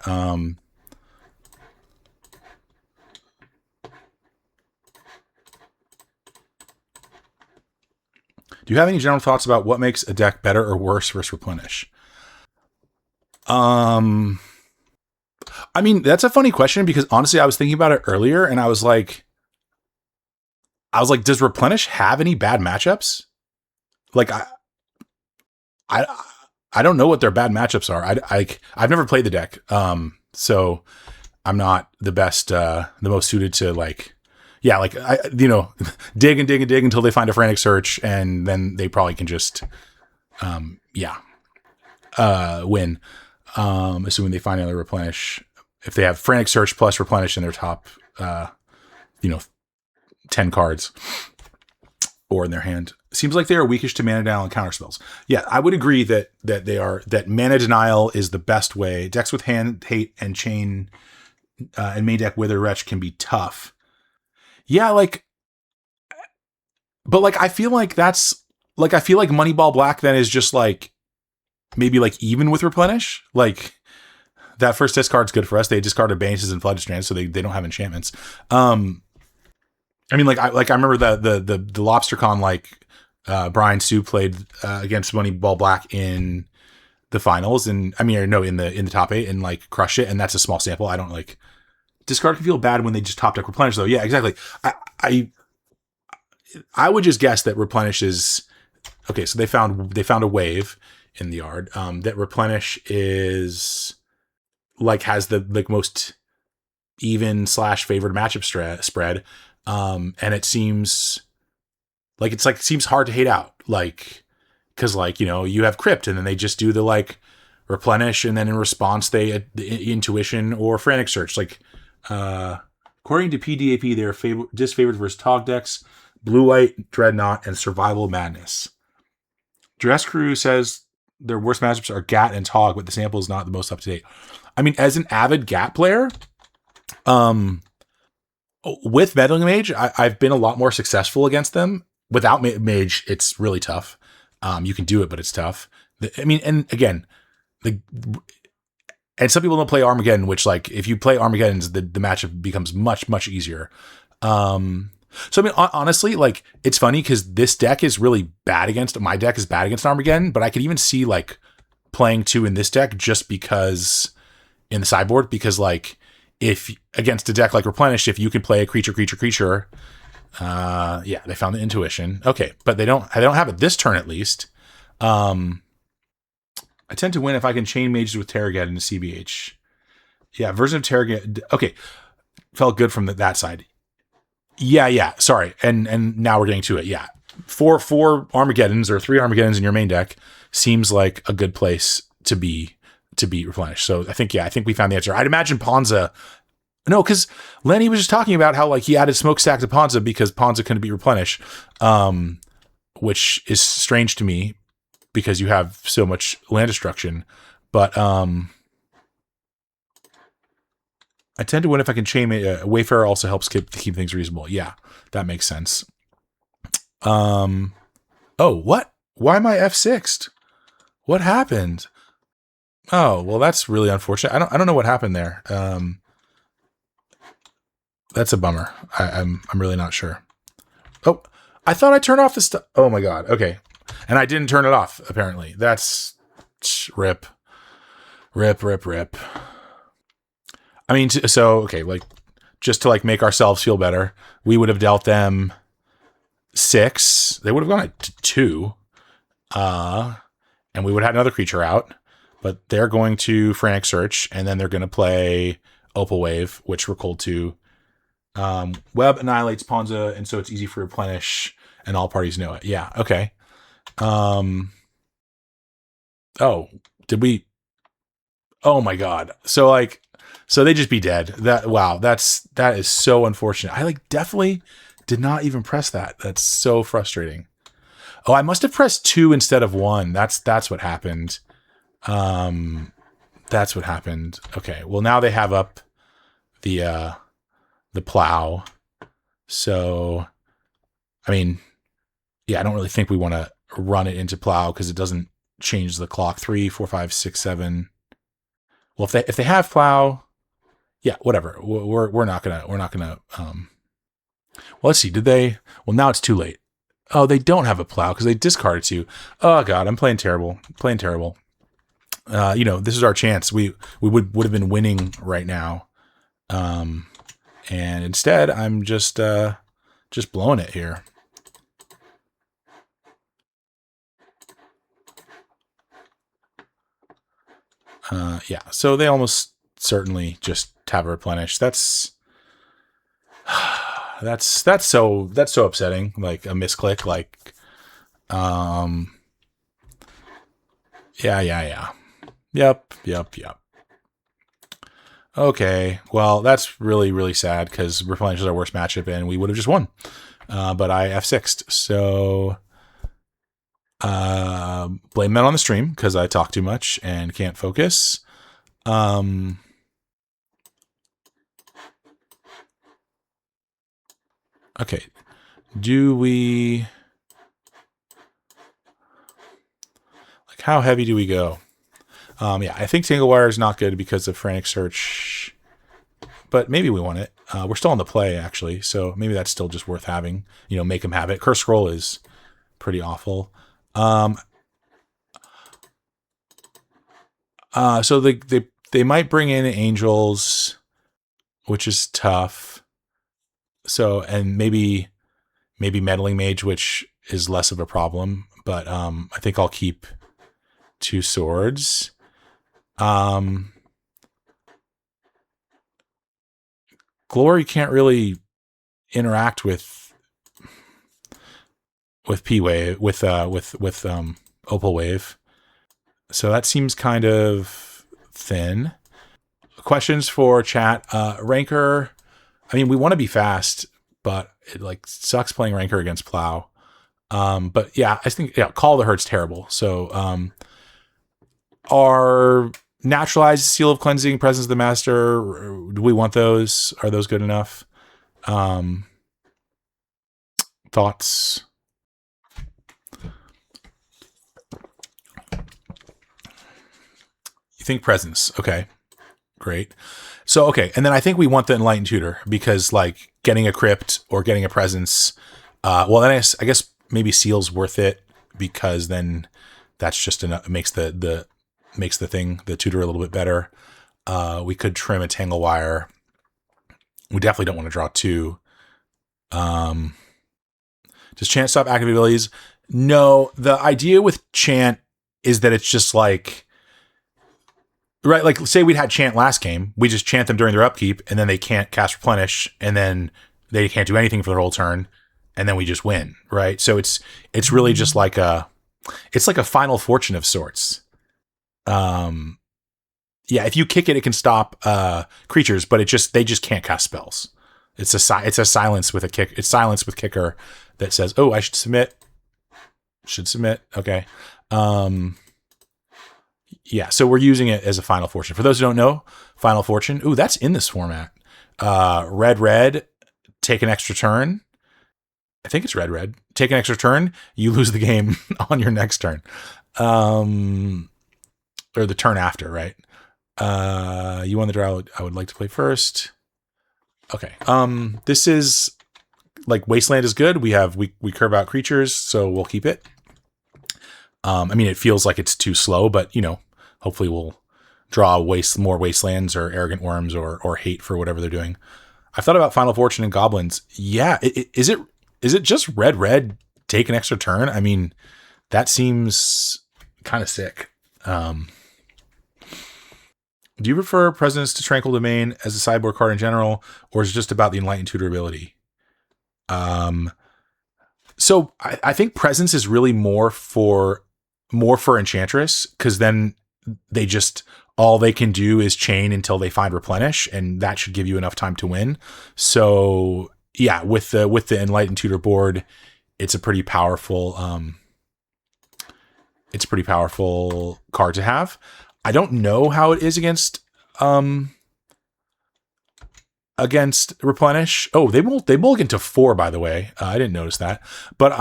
Do you have any general thoughts about what makes a deck better or worse versus replenish? I mean, that's a funny question because honestly, I was thinking about it earlier and I was like, does replenish have any bad matchups? Like I don't know what their bad matchups are. I've never played the deck. So I'm not the best, the most suited to like, yeah, like dig and dig and dig until they find a Frantic Search, and then they probably can just, win. Assuming they find another replenish. If they have Frantic Search plus replenish in their top, 10 cards or in their hand. Seems like they are weakish to mana denial and counter spells. Yeah, I would agree that mana denial is the best way. Decks with hand hate and chain and main deck Wither Wretch can be tough. Yeah, but I feel like Moneyball Black then is just like maybe like even with replenish. Like that first discard's good for us. They discarded Bases and Flooded Strands, so they don't have enchantments. I mean, I remember the LobsterCon Brian Sue played against Moneyball Black in the finals, and in the top 8 and like crushed it. And that's a small sample. I don't like. Discard can feel bad when they just top deck replenish, though. Yeah, exactly. I would just guess that replenish is okay. So they found a wave in the yard. That replenish is has the most even / favored matchup spread. And it seems it seems hard to hate out. Because you have Crypt, and then they just do the replenish, and then in response they intuition or Frantic Search. According to PDAP, they are disfavored versus Tog decks, Blue White, Dreadnought, and Survival Madness. Dress Crew says their worst matchups are Gat and Tog, but the sample is not the most up to date. I mean, as an avid Gat player, with Meddling Mage, I've been a lot more successful against them. Without Mage, it's really tough. You can do it, but it's tough. And again, and some people don't play Armageddon, which if you play Armageddon's, the matchup becomes much, much easier. So honestly, it's funny because this deck is really bad against, my deck is bad against Armageddon, but I could even see playing 2 in this deck just because in the sideboard, because if against a deck like Replenish, if you can play a creature, they found the intuition. Okay. But they don't have it this turn at least. I tend to win if I can chain mages with Terrorgad into CBH. Yeah, version of Terra. Okay, felt good from that side. Yeah. Sorry, and now we're getting to it. Yeah, four Armageddons or 3 Armageddons in your main deck seems like a good place to be replenished. So I think we found the answer. I'd imagine Ponza. No, because Lenny was just talking about how like he added smokestack to Ponza because Ponza couldn't be replenished, which is strange to me because you have so much land destruction. But I tend to win if I can chain Wayfarer also helps keep things reasonable. Yeah, that makes sense. Oh, what? Why am I F6'd? What happened? Oh, well, that's really unfortunate. I don't know what happened there. That's a bummer. I'm really not sure. Oh, I thought I turned off the stuff. Oh my god. Okay, and I didn't turn it off. Apparently, that's rip. I mean, so okay, like just to like make ourselves feel better, we would have dealt them 6. They would have gone to 2, and we would have had another creature out. But they're going to Frantic Search, and then they're going to play Opal Wave, which we're cold to. Web annihilates Ponza, and so it's easy for replenish, and all parties know it. Yeah, okay. Oh, did we? Oh my god. So they just be dead. That is so unfortunate. I like definitely did not even press that. That's so frustrating. Oh, I must have pressed 2 instead of 1. That's what happened. That's what happened. Okay. Well, now they have up the plow. So, I mean, yeah, I don't really think we want to run it into plow because it doesn't change the clock. 3, 4, 5, 6, 7. Well, if they have plow, yeah, whatever. We're not gonna. Well, let's see. Did they? Well, now it's too late. Oh, they don't have a plow because they discarded 2. Oh god, I'm playing terrible. This is our chance. We would have been winning right now. And instead I'm just blowing it here. Yeah. So they almost certainly just have a replenish. That's so upsetting. Like a misclick. Like, yeah. Yep. Okay, well, that's really, really sad because Replenish is our worst matchup and we would have just won. But I F6'd. So blame that on the stream because I talk too much and can't focus. Okay. Do we... Like, how heavy do we go? Yeah, I think Tanglewire is not good because of Frantic Search, but maybe we want it. We're still on the play, actually, so maybe that's still just worth having. Make them have it. Curse Scroll is pretty awful. So they might bring in Angels, which is tough. So, and maybe Meddling Mage, which is less of a problem, but I think I'll keep 2 swords. Glory can't really interact with P Wave with Opal Wave, so that seems kind of thin. Questions for chat. Rancor. I mean, we want to be fast, but it like sucks playing Rancor against Plow. But yeah, I think Call of the Herd's terrible. So our Naturalized Seal of Cleansing, Presence of the Master, do we want those? Are those good enough? Thoughts? You think Presence? Okay, great. So, okay, and then I think we want the Enlightened Tutor because, like, getting a Crypt or getting a Presence, well, then I guess maybe Seal's worth it because then that's just enough. It makes the tutor a little bit better. We could trim a Tanglewire. We definitely don't want to draw 2. Does Chant stop active abilities? No, the idea with Chant is that it's just like Right, like say we'd had chant last game, we just chant them during their upkeep, and then they can't cast replenish, and then they can't do anything for their whole turn, and then we just win, right? So it's really just like a final fortune of sorts. Um, yeah, if you kick it, it can stop creatures, but they just can't cast spells. It's a silence with a kick. It's silence with kicker that says, "Oh, I should submit." Should submit. Okay. Yeah, so we're using it as a final fortune. For those who don't know, final fortune. Ooh, that's in this format. Red, take an extra turn. I think it's red. Take an extra turn. You lose the game on your next turn. Or the turn after, right? You won the draw. I would like to play first. Okay. This is like Wasteland is good. We curve out creatures, so we'll keep it. I mean, it feels like it's too slow, but hopefully we'll draw more Wastelands or Arrogant Worms or hate for whatever they're doing. I've thought about Final Fortune and Goblins. Yeah, is it just red? Take an extra turn. I mean, that seems kind of sick. Do you prefer Presence to Tranquil Domain as a sideboard card in general, or is it just about the Enlightened Tutor ability? So I think Presence is really more for Enchantress, because then all they can do is chain until they find Replenish, and that should give you enough time to win. So yeah, with the Enlightened Tutor board, it's a pretty powerful card to have. I don't know how it is against Replenish. Oh, they mulligan to 4, by the way. I didn't notice that, but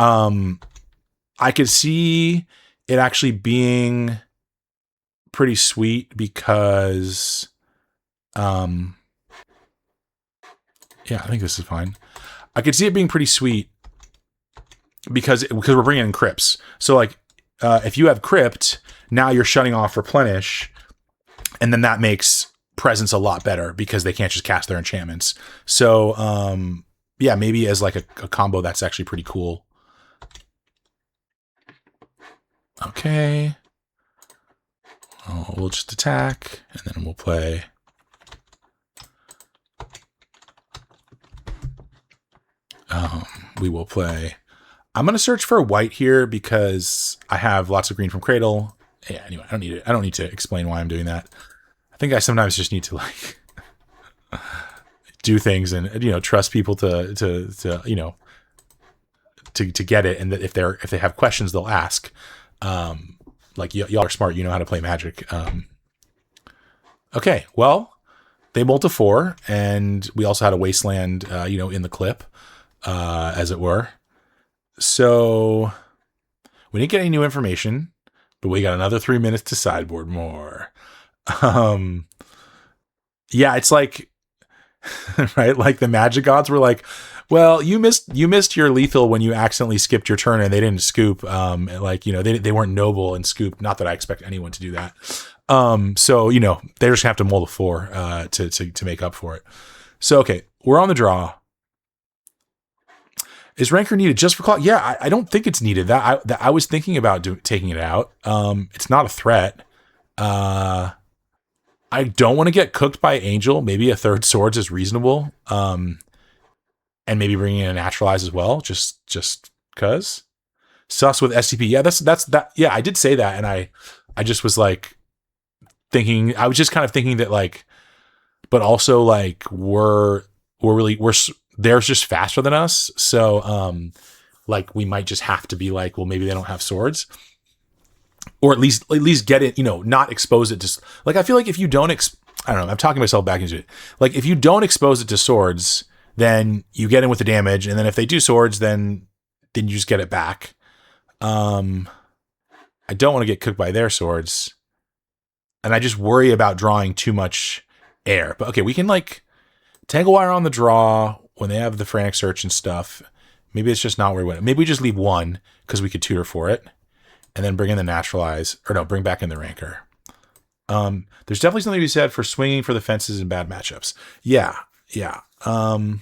I could see it actually being pretty sweet because yeah, I think this is fine. I could see it being pretty sweet because we're bringing in crypts. So like if you have crypt, now you're shutting off Replenish, and then that makes Presence a lot better because they can't just cast their enchantments. So yeah, maybe as like a combo, that's actually pretty cool. Okay. We'll just attack, and then we'll play. We will play. I'm going to search for white here because I have lots of green from Cradle. Yeah, anyway, I don't need to explain why I'm doing that. I think I sometimes just need to like do things and trust people to get it, and that if they have questions, they'll ask. Like y'all are smart, you know how to play Magic. Okay, well, they mulled to 4, and we also had a Wasteland, in the clip, as it were. So we didn't get any new information, but we got another 3 minutes to sideboard more. Yeah, it's like, right? Like the Magic gods were like, well, you missed your lethal when you accidentally skipped your turn and they didn't scoop. They weren't noble and scooped. Not that I expect anyone to do that. So they just have to mull the 4 to make up for it. So okay, we're on the draw. Is Rancor needed just for clock? Yeah, I don't think it's needed. I was thinking about taking it out. It's not a threat. I don't want to get cooked by Angel. Maybe a 3rd Swords is reasonable. And maybe bringing in a Naturalize as well, just cause. Sus with SCP. Yeah, that's that. Yeah, I did say that, and I just was like thinking. I was just kind of thinking that like, but also like we're they're just faster than us, so like we might just have to be like, well, maybe they don't have swords, or at least get it, not expose it to, like, I feel like if you don't I don't know, I'm talking myself back into it. Like if you don't expose it to swords, then you get in with the damage, and then if they do swords, then you just get it back. I don't want to get cooked by their swords, and I just worry about drawing too much air. But okay, we can like Tangle Wire on the draw when they have the Frantic Search and stuff. Maybe it's just not where we went. Maybe we just leave 1 because we could tutor for it, and then bring in the Naturalize, or no, bring back in the Rancor. There's definitely something to be said for swinging for the fences in bad matchups. Yeah. I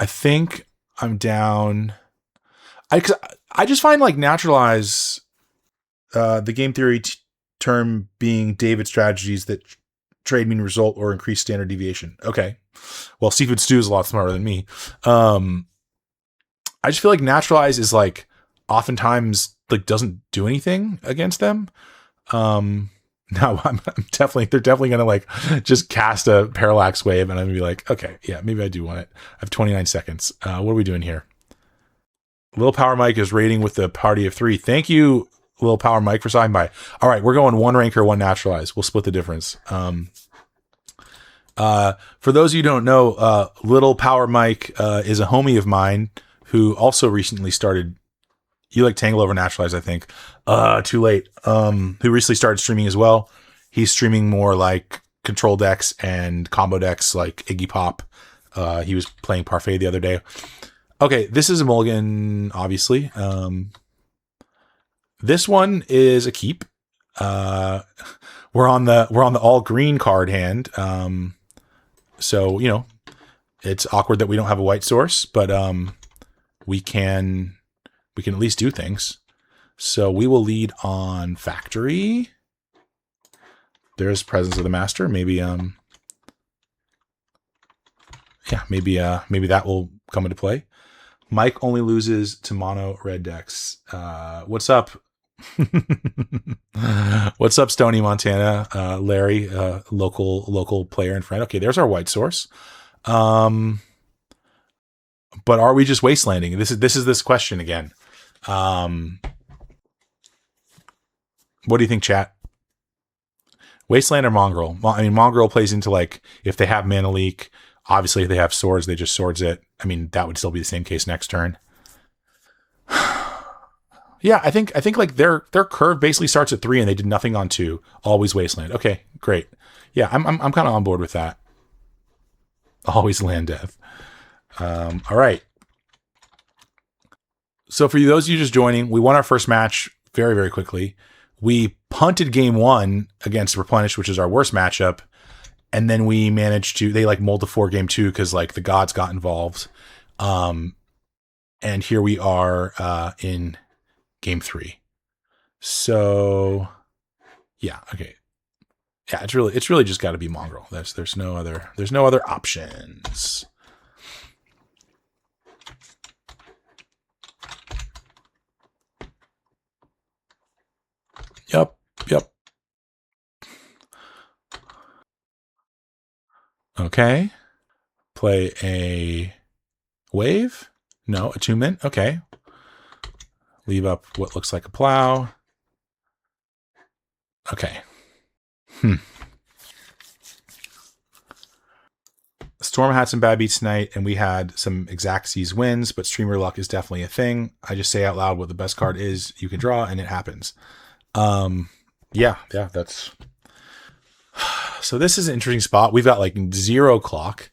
think I'm down. I just find like Naturalize, the game theory term being David strategies that trade mean result or increase standard deviation. Okay. Well, Seafood Stew is a lot smarter than me. I just feel like Naturalize is like oftentimes like doesn't do anything against them. No, they're definitely going to like just cast a Parallax Wave and I'm going to be like, okay, yeah, maybe I do want it. I have 29 seconds. What are we doing here? Little Power Mike is raiding with the party of 3. Thank you, Little Power Mike, for signing by. All right, we're going 1 Ranker, 1 Naturalize. We'll split the difference. For those of you who don't know, Little Power Mike is a homie of mine who also recently started. You like Tangle over Naturalize, I think. Too late. Who recently started streaming as well. He's streaming more like control decks and combo decks like Iggy Pop. He was playing Parfait the other day. Okay, this is a mulligan, obviously. This one is a keep. We're on the all green card hand. So, you know, it's awkward that we don't have a white source, but we can at least do things. So we will lead on Factory. There's Presence of the Master. Maybe maybe that will come into play. Mike only loses to mono red decks. What's up? What's up, Stony Montana? Larry, local player and friend. Okay, there's our white source. But are we just wastelanding? This is this question again. What do you think, chat? Wasteland or Mongrel? I mean, Mongrel plays into like if they have mana leak. Obviously, if they have swords, they just swords it. I mean, that would still be the same case next turn. Yeah, I think like their curve basically starts at 3 and they did nothing on 2. Always Wasteland. Okay, great. Yeah, I'm kind of on board with that. Always land death. All right. So for those of you just joining, we won our first match very, very quickly. We punted game 1 against Replenish, which is our worst matchup. And then we managed to, they like mulled to 4 game 2 because like the gods got involved. And here we are in game 3. So yeah, okay. Yeah, it's really just got to be Mongrel. There's no other options. Yep. Okay. Play a wave? No, attunement. Okay. Leave up what looks like a plow. Okay. Storm had some bad beats tonight, and we had some Exacxes wins, but streamer luck is definitely a thing. I just say out loud what the best card is you can draw, and it happens. Yeah, that's... So this is an interesting spot. We've got like 0 clock.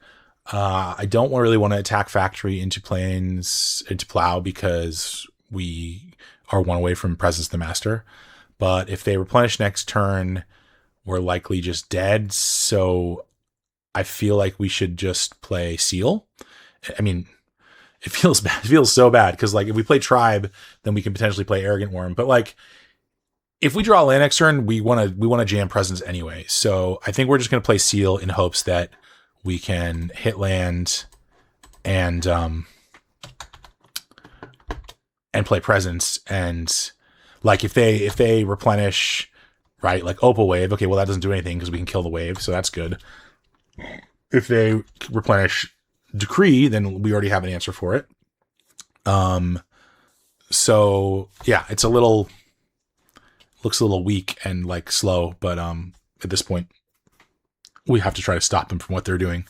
I don't really want to attack Factory into plow because we are 1 away from Presence of the Master. But if they replenish next turn, we're likely just dead. So I feel like we should just play Seal. I mean, it feels bad. It feels so bad because like if we play Tribe, then we can potentially play Arrogant Worm. But like if we draw land next turn, we want to jam Presence anyway. So I think we're just going to play Seal in hopes that we can hit land and play Presence. And like if they replenish, right, like Opal Wave, okay, well that doesn't do anything because we can kill the wave, so that's good. If they replenish Decree, then we already have an answer for it. So yeah, it's looks a little weak and like slow, but at this point we have to try to stop them from what they're doing.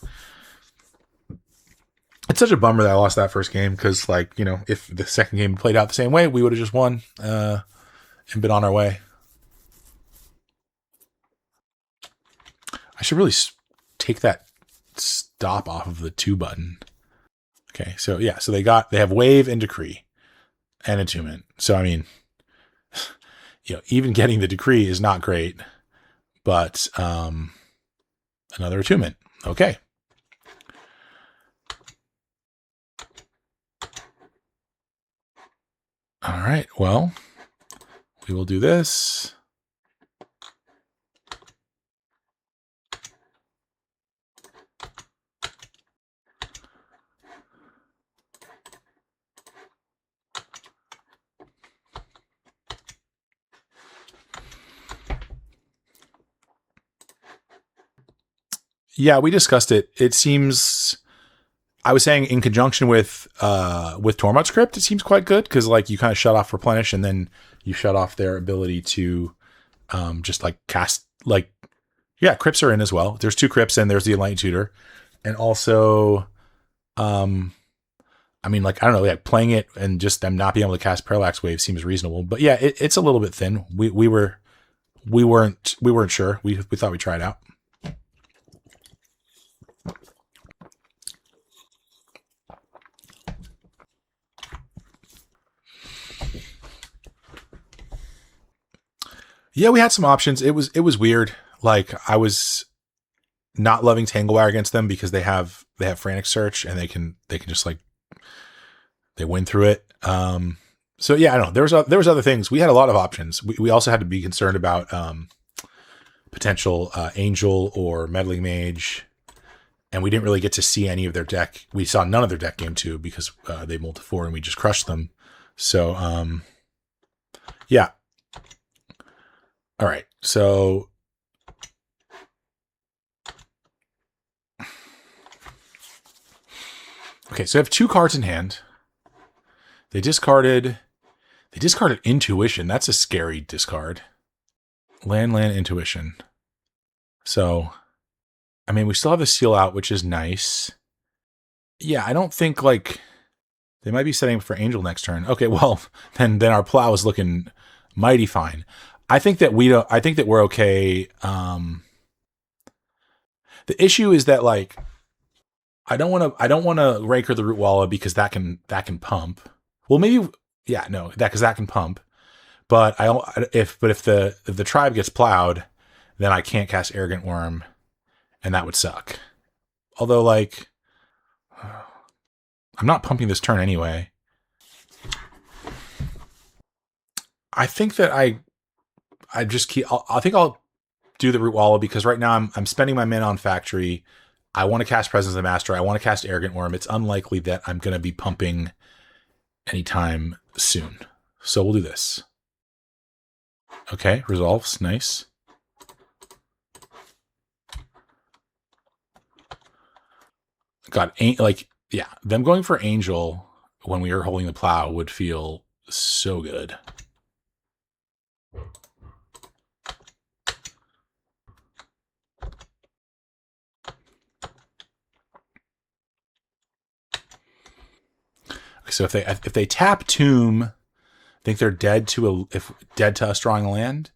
It's such a bummer that I lost that first game because, like, you know, if the second game played out the same way, we would have just won and been on our way. I should really take that stop off of the 2 button. Okay, so yeah, so they have Wave and Decree and Attunement. So I mean, you know, even getting the Decree is not great, but another Attunement. Okay. All right, well, we will do this. Yeah, we discussed it. It seems I was saying in conjunction with Tormod's Crypt, it seems quite good because like you kind of shut off replenish and then you shut off their ability to just like cast like yeah, crypts are in as well. There's two crypts and there's the Enlightened Tutor. And also um I mean like I don't know, like playing it and just them not being able to cast Parallax Wave seems reasonable. But yeah, it's a little bit thin. We weren't sure. We thought we'd try it out. Yeah, we had some options. It was weird. Like I was not loving Tanglewire against them because they have Frantic Search and they can just like they win through it. So yeah, I don't know. There was other things. We had a lot of options. We also had to be concerned about potential Angel or Meddling Mage, and we didn't really get to see any of their deck. We saw none of their deck game two because they mulled to 4 and we just crushed them. So yeah. All right. So okay, so I have 2 cards in hand. They discarded Intuition. That's a scary discard. Land Intuition. So I mean, we still have the seal out, which is nice. Yeah, I don't think like they might be setting up for Angel next turn. Okay, well, then our plow is looking mighty fine. I think that we're okay. The issue is that like I don't want to Raker the Root Walla because that can pump. Well, maybe yeah, no, because that can pump. But if the tribe gets plowed, then I can't cast Arrogant Worm, and that would suck. Although like I'm not pumping this turn anyway. I think that I just keep. I think I'll do the Root Walla because right now I'm spending my mana on Factory. I want to cast Presence of the Master. I want to cast Arrogant Worm. It's unlikely that I'm going to be pumping anytime soon. So we'll do this. Okay, resolves. Nice. God, like, yeah, them going for Angel when we were holding the plow would feel so good. So if they tap Tomb, I think they're dead to us drawing a land.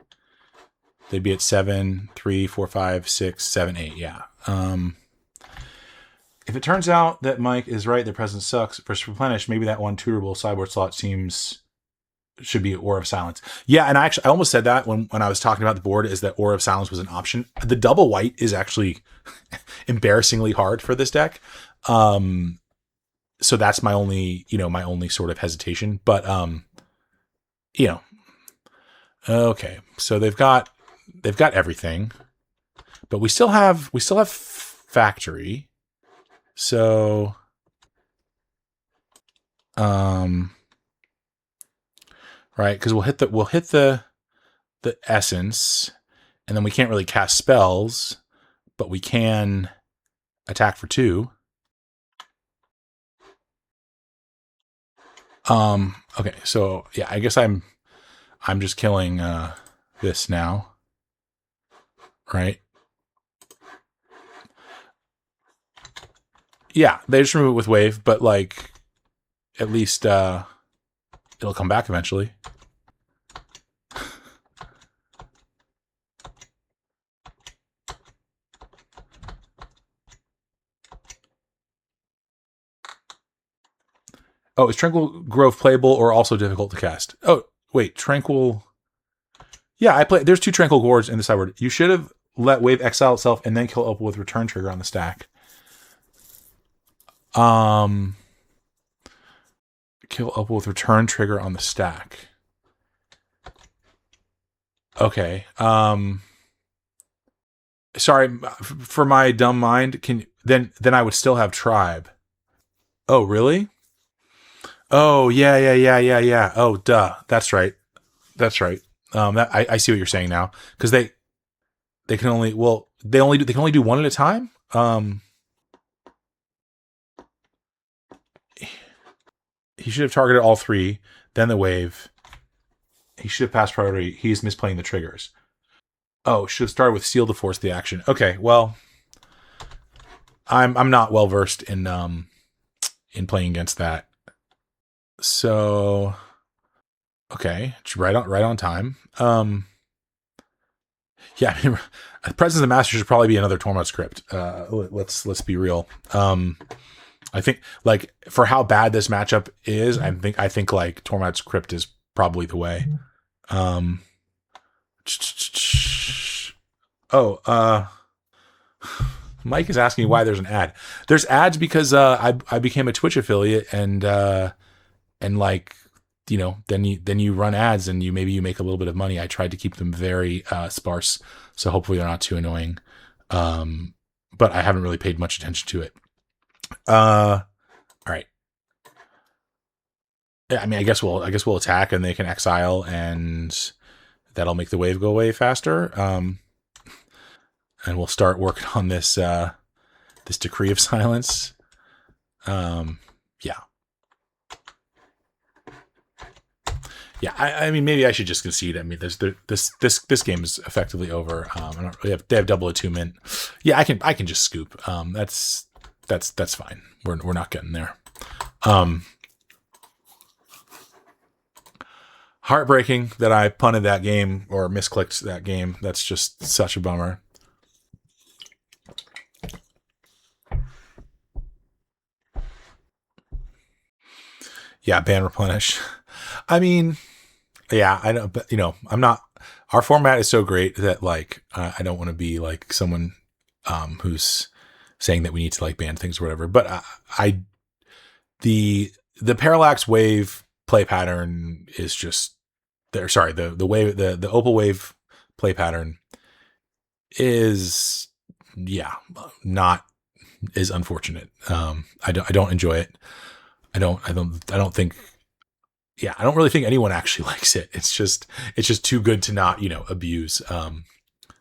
They'd be at 7, 3, 4, 5, 6, 7, 8. Yeah. If it turns out that Mike is right, their presence sucks. For replenish, maybe that one tutorable sideboard slot should be Aura of Silence. Yeah, and I almost said that when I was talking about the board, is that Aura of Silence was an option. The double white is actually embarrassingly hard for this deck. So that's my only sort of hesitation. But okay. So they've got everything, but we still have Factory. So right, because we'll hit the Essence, and then we can't really cast spells, but we can attack for 2. Okay, so yeah, I guess I'm just killing this now. Right? Yeah, they just remove it with wave, but like at least it'll come back eventually. Oh, is Tranquil Grove playable or also difficult to cast? Oh, wait, Tranquil. Yeah, there's 2 Tranquil Gourds in the sideboard. You should have let Wave exile itself and then kill Opal with Return Trigger on the stack. Kill Opal with Return Trigger on the stack. Okay. Sorry for my dumb mind. Then I would still have Tribe. Oh, really? Oh, yeah. Oh, duh. That's right. I see what you're saying now. Because They can only they can only do one at a time. He should have targeted all three, then the wave. He should have passed priority. He's misplaying the triggers. Oh, should have started with seal to force the action. Okay, well, I'm not well versed in playing against that. So okay, right on time. Yeah, I mean, Presence of Master should probably be another Tormod script. Let's be real. I think like for how bad this matchup is, I think like Tormod's Crypt is probably the way. Mike is asking why there's an ad. There's ads because I became a Twitch affiliate and like, you know, then you run ads and maybe you make a little bit of money. I tried to keep them very sparse, so hopefully they're not too annoying. But I haven't really paid much attention to it. All right. Yeah, I mean, I guess we'll attack and they can exile and that'll make the wave go away faster. And we'll start working on this this Decree of Silence. Yeah. Yeah, I mean, maybe I should just concede. I mean, this game is effectively over. They have double attunement. Yeah, I can just scoop. That's fine. We're not getting there. Heartbreaking that I punted that game or misclicked that game. That's just such a bummer. Yeah, ban replenish. I mean, yeah, I know, but you know, I'm not. Our format is so great that like I don't want to be like someone who's saying that we need to like ban things or whatever. But the parallax wave play pattern is just there. Sorry, the wave the opal wave play pattern is is unfortunate. I don't enjoy it. I don't think. Yeah, I don't really think anyone actually likes it. It's just too good to not, you know, abuse.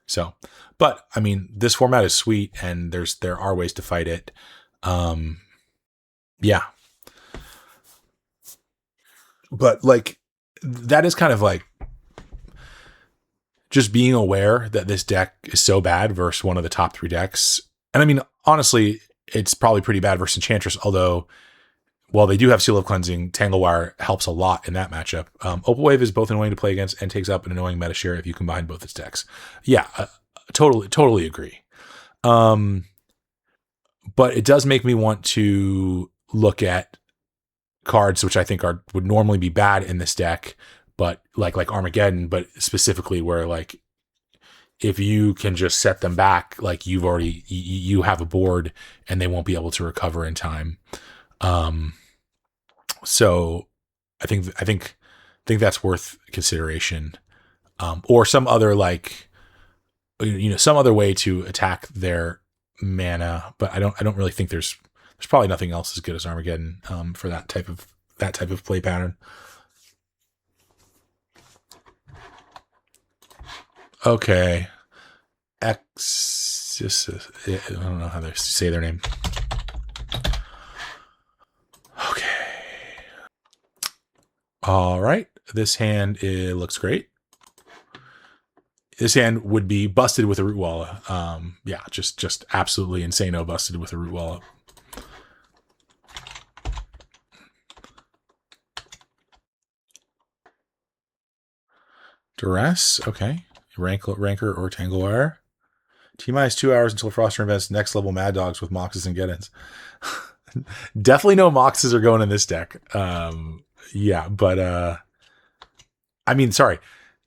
So, but I mean, this format is sweet, and there are ways to fight it. Yeah, but like that is kind of like just being aware that this deck is so bad versus one of the top 3 decks. And I mean, honestly, it's probably pretty bad versus Enchantress, although. While they do have Seal of Cleansing, Tanglewire helps a lot in that matchup. Opal Wave is both annoying to play against and takes up an annoying meta share if you combine both its decks. Yeah, totally agree. But it does make me want to look at cards which I think would normally be bad in this deck, but like Armageddon, but specifically where like if you can just set them back, like you have a board and they won't be able to recover in time. So I think that's worth consideration. Or some other like, you know, some other way to attack their mana, but I don't really think there's probably nothing else as good as Armageddon, for that type of play pattern. Okay. I don't know how they say their name. All right. This hand, it looks great. This hand would be busted with a Root Walla. Yeah, just absolutely insano busted with a Root Walla. Duress, okay. Rancor or Tanglewire. T-minus 2 hours until Frost invents next level Mad Dogs with Moxes and Geddons. Definitely no Moxes are going in this deck. Yeah, but I mean, sorry.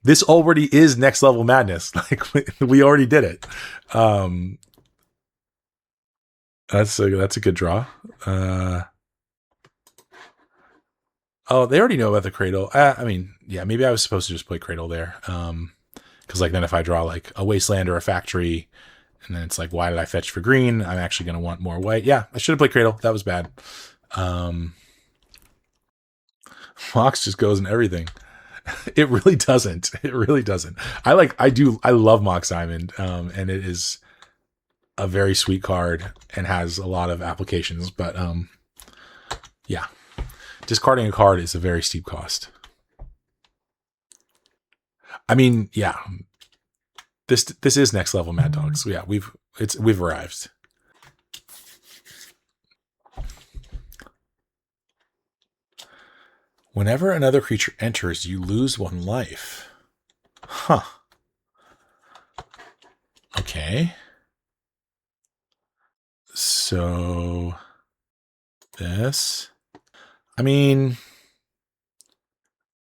This already is next level madness. Like we already did it. That's a good draw. Oh, they already know about the Cradle. I mean, yeah, maybe I was supposed to just play Cradle there. Because like then if I draw like a Wasteland or a Factory, and then it's like, why did I fetch for green? I'm actually going to want more white. Yeah, I should have played Cradle. That was bad. Mox just goes in everything. It really doesn't. It really doesn't. I love Mox Diamond, and it is a very sweet card and has a lot of applications. But yeah, discarding a card is a very steep cost. I mean, yeah, this is next level Mad Dawg. So yeah, we've arrived. Whenever another creature enters, you lose 1 life. Huh. Okay. So this. I mean,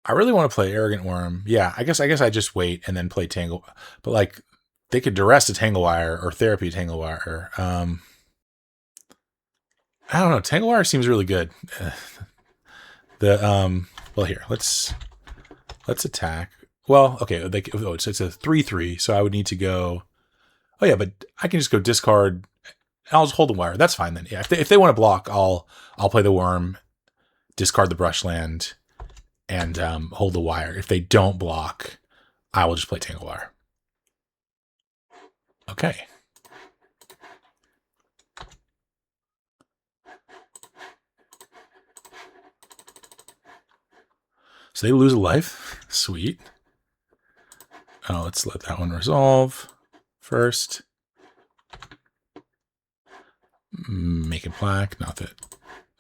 I really want to play Arrogant Worm. Yeah, I guess I just wait and then play Tangle. But like, they could duress a Tanglewire or Therapy Tanglewire. I don't know. Tanglewire seems really good. Well, here let's attack. Well, okay. It's a 3/3, so I would need to go. Oh yeah, but I can just go discard. I'll just hold the wire. That's fine then. Yeah, if they want to block, I'll play the worm, discard the brushland, and hold the wire. If they don't block, I will just play Tanglewire. Okay. So they lose a life. Sweet. Let's let that one resolve first. Make it black. Not that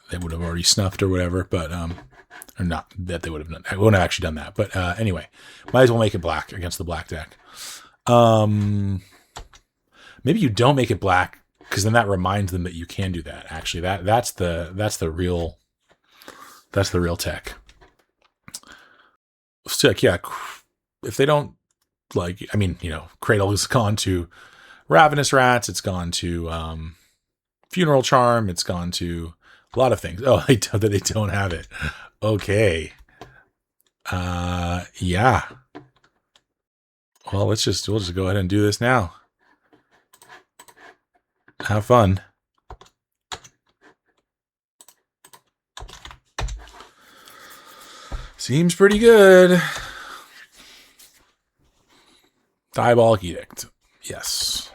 they would have already snuffed or whatever, but or not that they would have done. I wouldn't have actually done that, but anyway, might as well make it black against the black deck. Maybe you don't make it black because then that reminds them that you can do that. Actually, that's the real tech. So like, yeah, if they don't like, I mean, Cradle has gone to Ravenous Rats. It's gone to Funeral Charm. It's gone to a lot of things. Oh, they don't have it. Okay. Yeah. Well, we'll just go ahead and do this now. Have fun. Seems pretty good. Diabolic Edict. Yes.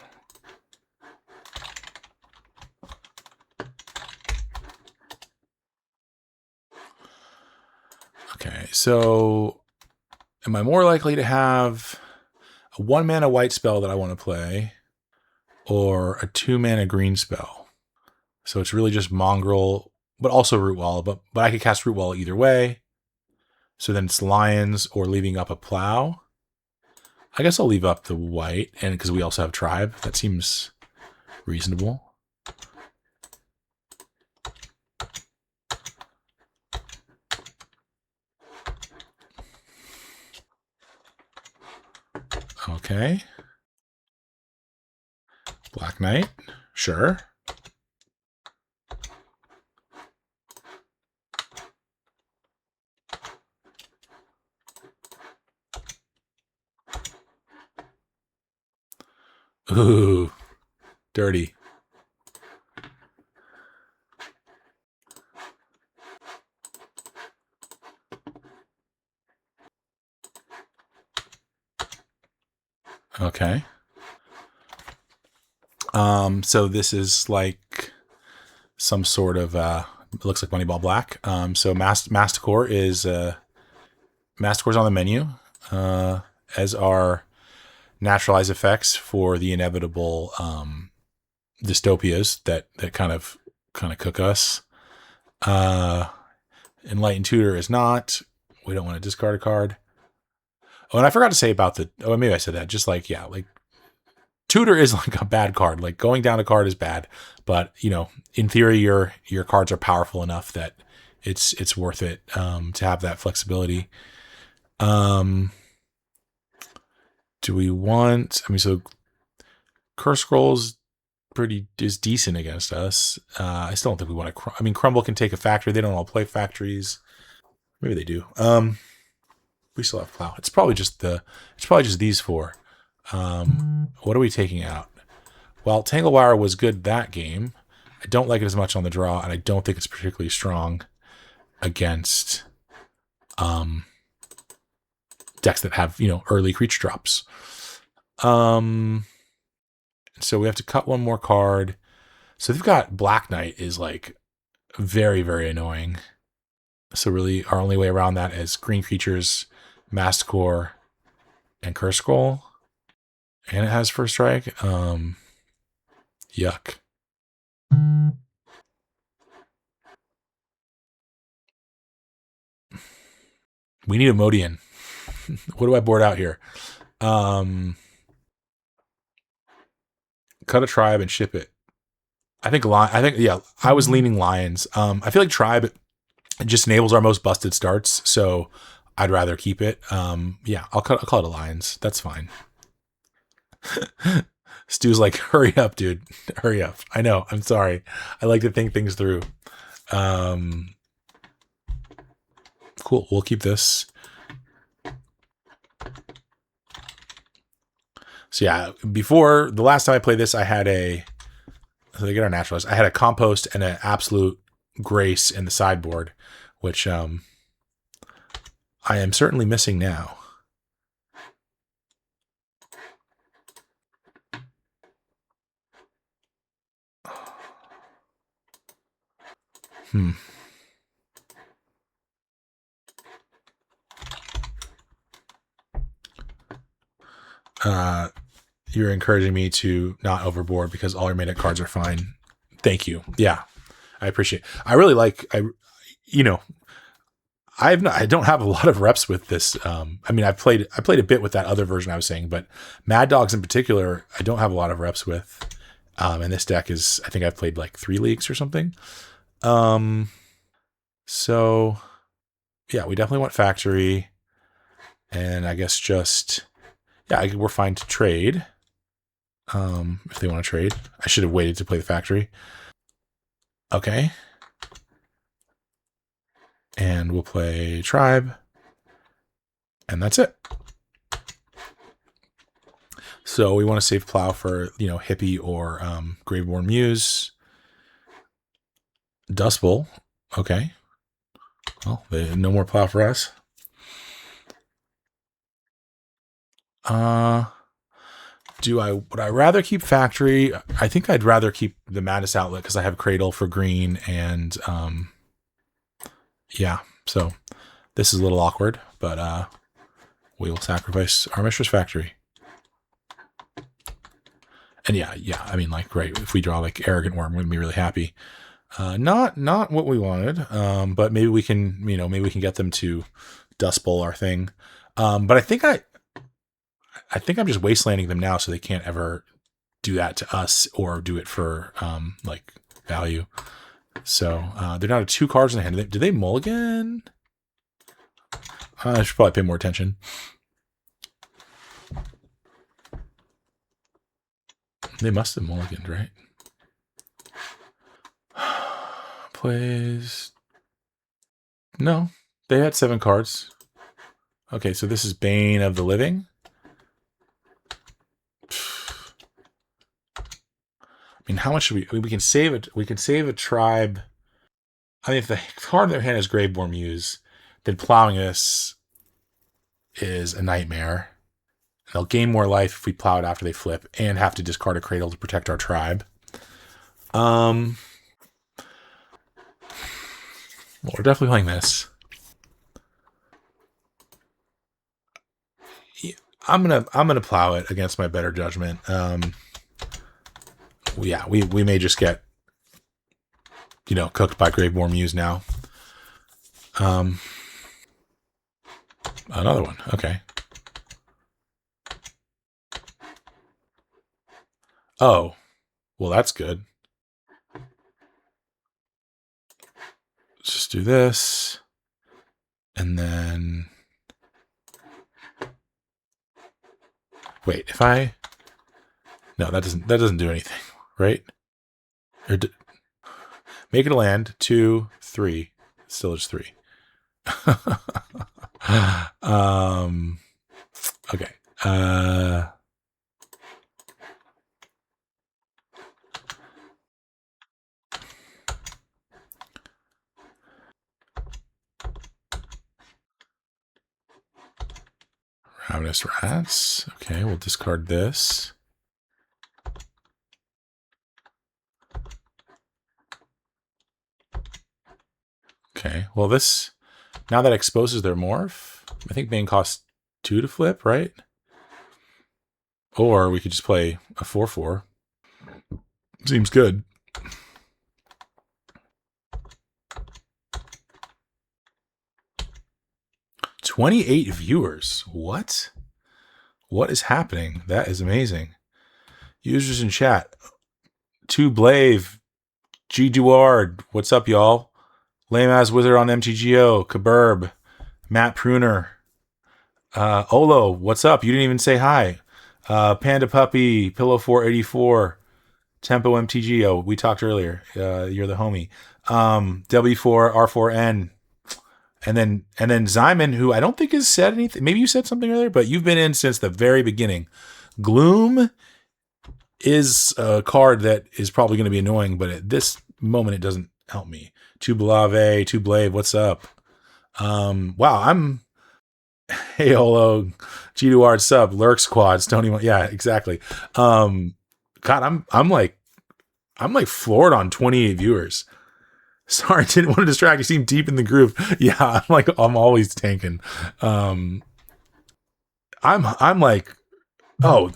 Okay, so am I more likely to have a 1-mana white spell that I want to play or a 2-mana green spell? So it's really just Mongrel, but also Root Wall. But I could cast Root Wall either way. So then it's Lions or leaving up a Plow. I guess I'll leave up the white, and because we also have Tribe. That seems reasonable. Okay. Black Knight. Sure. Ooh. Dirty. Okay. So this is like some sort of it looks like Moneyball Black. So Masticore is Masticore's on the menu, as are naturalize effects for the inevitable dystopias that kind of cook us. Enlightened Tutor is not. We don't want to discard a card. Oh, and I forgot to say about maybe I said that. Just like, yeah, like Tutor is like a bad card. Like going down a card is bad, but in theory, your cards are powerful enough that it's worth it to have that flexibility. Do we want? I mean, so Curse Scrolls is decent against us. I still don't think we want to. I mean, Crumble can take a factory. They don't all play factories. Maybe they do. We still have Plow. It's probably just these four. What are we taking out? Well, Tanglewire was good that game. I don't like it as much on the draw, and I don't think it's particularly strong against decks that have, early creature drops. So we have to cut one more card. So they've got Black Knight is like very, very annoying. So really our only way around that is green creatures, Masticore, and Curse Scroll. And it has first strike. Yuck. We need a Modian. What do I board out here? Cut a tribe and ship it. I think I was leaning Lions. I feel like Tribe just enables our most busted starts, so I'd rather keep it. I'll call it a Lions. That's fine. Stu's like, hurry up, dude. Hurry up. I know. I'm sorry. I like to think things through. Cool. We'll keep this. So yeah, before the last time I played this, I had so they get our naturalist. I had a compost and an absolute grace in the sideboard, which I am certainly missing now. You're encouraging me to not overboard because all your mana cards are fine. Thank you. Yeah, I appreciate it. I really like, I don't have a lot of reps with this. I played a bit with that other version I was saying, but Mad Dogs in particular, I don't have a lot of reps with. And this deck is, I think I've played like 3 leagues or something. So yeah, we definitely want Factory, and I guess we're fine to trade. If they want to trade, I should have waited to play the Factory. Okay. And we'll play Tribe. And that's it. So we want to save Plow for, Hippie or Graveborn Muse. Dust Bowl. Okay. Well, no more Plow for us. Would I rather keep Factory? I think I'd rather keep the Madness Outlet because I have Cradle for green, and so this is a little awkward, but we will sacrifice our Mistress Factory. And right, if we draw like Arrogant Worm, we're gonna be really happy. Not what we wanted, but maybe we can, get them to Dust Bowl our thing. But I think I'm just wastelanding them now so they can't ever do that to us or do it for value. So they're down to 2 cards in the hand. Do they mulligan? I should probably pay more attention. They must have mulliganed, right? Plays. No, they had 7 cards. Okay, so this is Bane of the Living. I mean, how much should we can save it. We can save a tribe. I mean, if the card in their hand is Graveborn Muse, then plowing this is a nightmare. They'll gain more life if we plow it after they flip and have to discard a Cradle to protect our tribe. Well, we're definitely playing this. I'm gonna plow it against my better judgment. We may just get cooked by Graveborn Muse now. Another one. Okay. Oh, well, that's good. Let's just do this, and then wait. No, that doesn't do anything, right? Make it a land. 2, 3. Still just 3. Okay. Ravenous Rats. Okay, we'll discard this. Okay, well this, now that exposes their morph, I think Bane costs 2 to flip, right? Or we could just play a 4/4. Seems good. $28 viewers. What? What is happening? That is amazing. Users in chat. 2 Blave. G Duard. What's up, y'all? Lame Ass Wizard on MTGO. Kaburb. Matt Pruner. Olo. What's up? You didn't even say hi. Panda Puppy. Pillow 484. Tempo MTGO. We talked earlier. You're the homie. W4 R4N. And then Zyman, who I don't think has said anything. Maybe you said something earlier, but you've been in since the very beginning. Gloom is a card that is probably going to be annoying, but at this moment, it doesn't help me. 2 Blave, 2 Blave, what's up? Wow, I'm... Hey, Olo, G2R sub, Lurk Squad, Stony... Yeah, exactly. God, I'm like floored on 28 viewers. Sorry, didn't want to distract. You seem deep in the groove. Yeah, I'm always tanking. I'm like, oh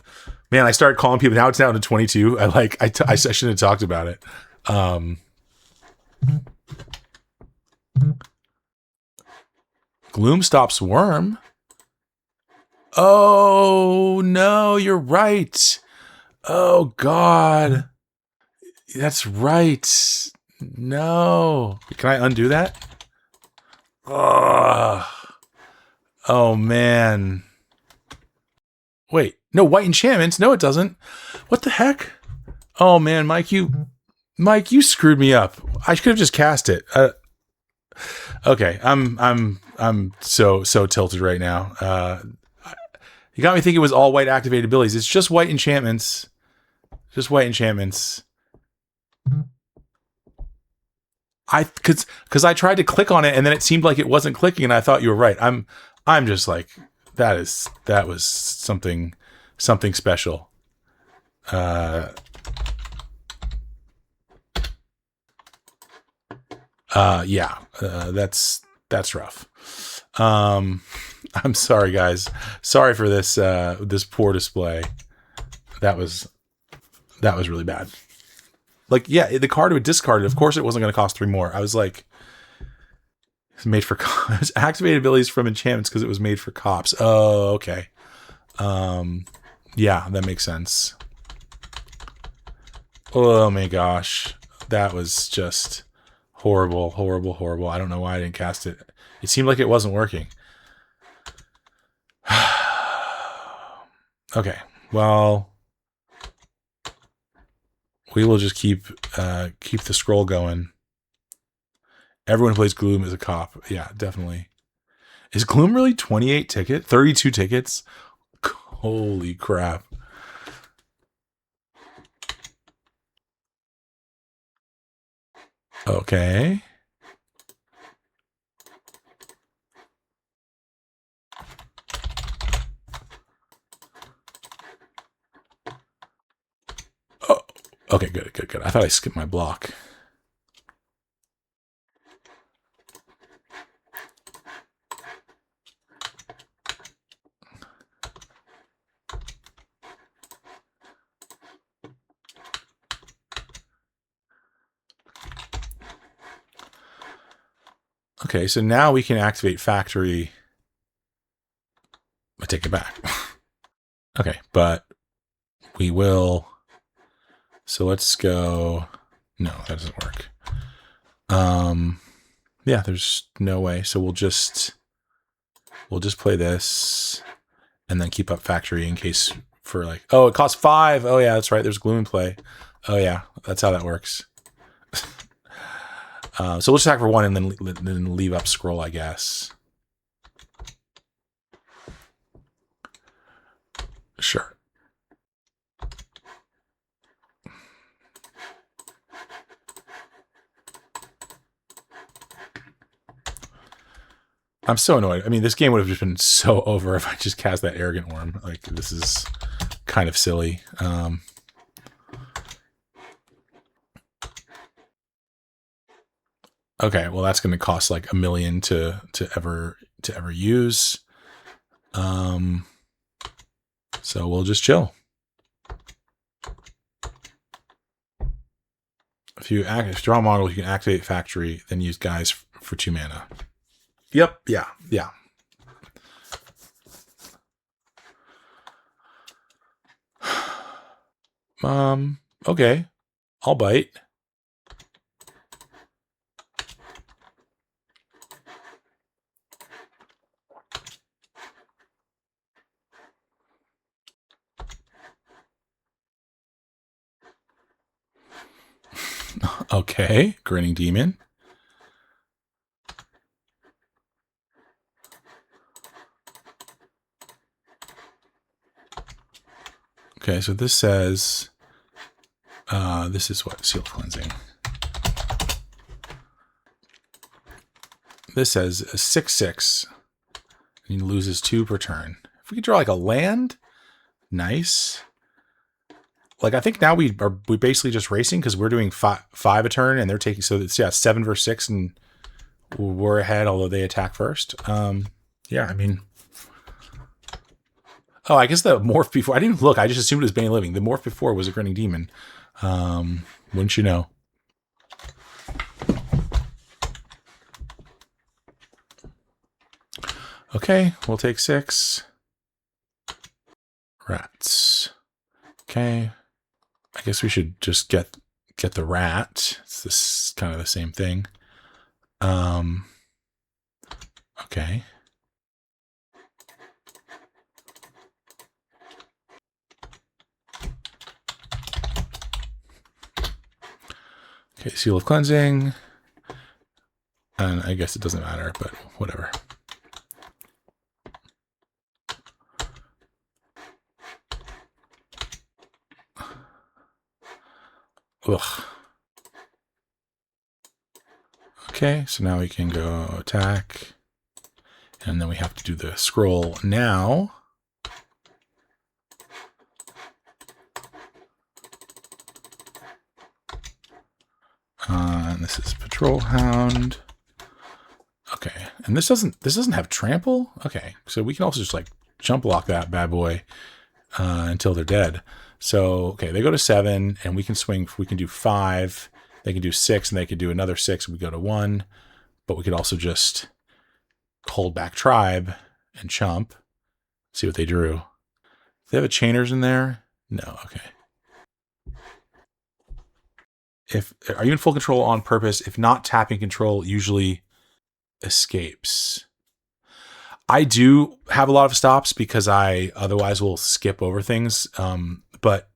man, I started calling people. Now it's down to 22. I shouldn't have talked about it. Gloom stops worm. Oh no, you're right. Oh God, that's right. No. Can I undo that? Oh man. Wait. No, white enchantments? No, it doesn't. What the heck? Oh man, Mike, you screwed me up. I could have just cast it. Okay, I'm so tilted right now. You got me thinking it was all white activated abilities. It's just white enchantments. Just white enchantments. Because I tried to click on it and then it seemed like it wasn't clicking and I thought you were right. I'm just like, that was something special. Yeah, that's rough. I'm sorry guys. Sorry for this poor display. That was really bad. Like, yeah, the card would discard it. Of course, it wasn't going to cost 3 more. I was like, it's made for it was activated abilities from enchantments because it was made for cops. Oh, okay. Yeah, that makes sense. Oh my gosh, that was just horrible. I don't know why I didn't cast it. It seemed like it wasn't working. Okay, well. We will just keep the scroll going. Everyone who plays Gloom is a cop. Yeah, definitely. Is Gloom really 28 tickets? 32 tickets? Holy crap. Okay. Oh, okay, good. I thought I skipped my block. Okay, so now we can activate factory. I take it back. Okay, but we will. So let's go. No, that doesn't work. Yeah, there's no way. So we'll just play this and then keep up factory in case for like, oh, it costs 5. Oh yeah, that's right. There's Gloom in play. Oh yeah, that's how that works. So we'll just attack for 1 and then leave up scroll, I guess. Sure. I'm so annoyed. I mean, this game would have just been so over if I just cast that Arrogant Worm. Like, this is kind of silly. Okay, well, that's going to cost like $1 million to ever use. So we'll just chill. If you draw a model, you can activate Factory, then use Guys for 2 mana. Yep. Yeah. Yeah. Okay. I'll bite. Okay. Grinning Demon. Okay, so this says, this is what? Seal Cleansing. This says a 6/6. And he loses 2 per turn. If we could draw like a land, nice. Like, I think now we basically just racing because we're doing 5 a turn and they're taking, so it's, yeah, 7 versus 6 and we're ahead, although they attack first. Yeah, I mean, oh, I guess the morph before, I didn't even look, I just assumed it was Bane Living. The morph before was a Grinning Demon. Wouldn't you know? Okay, we'll take 6. Rats. Okay. I guess we should just get the rat. It's this kind of the same thing. Okay. Okay, Seal of Cleansing. And I guess it doesn't matter, but whatever. Ugh. Okay, so now we can go attack. And then we have to do the scroll now. And this is Patrol Hound. Okay, and this doesn't have trample? Okay, so we can also just like jump block that bad boy until they're dead. So, okay, they go to 7, and we can swing, we can do 5, they can do 6, and they could do another 6, and we go to 1, but we could also just hold back Tribe and chump, see what they drew. Do they have a Chainers in there? No, okay. Are you in full control on purpose? If not, tapping control usually escapes. I do have a lot of stops because I otherwise will skip over things. But,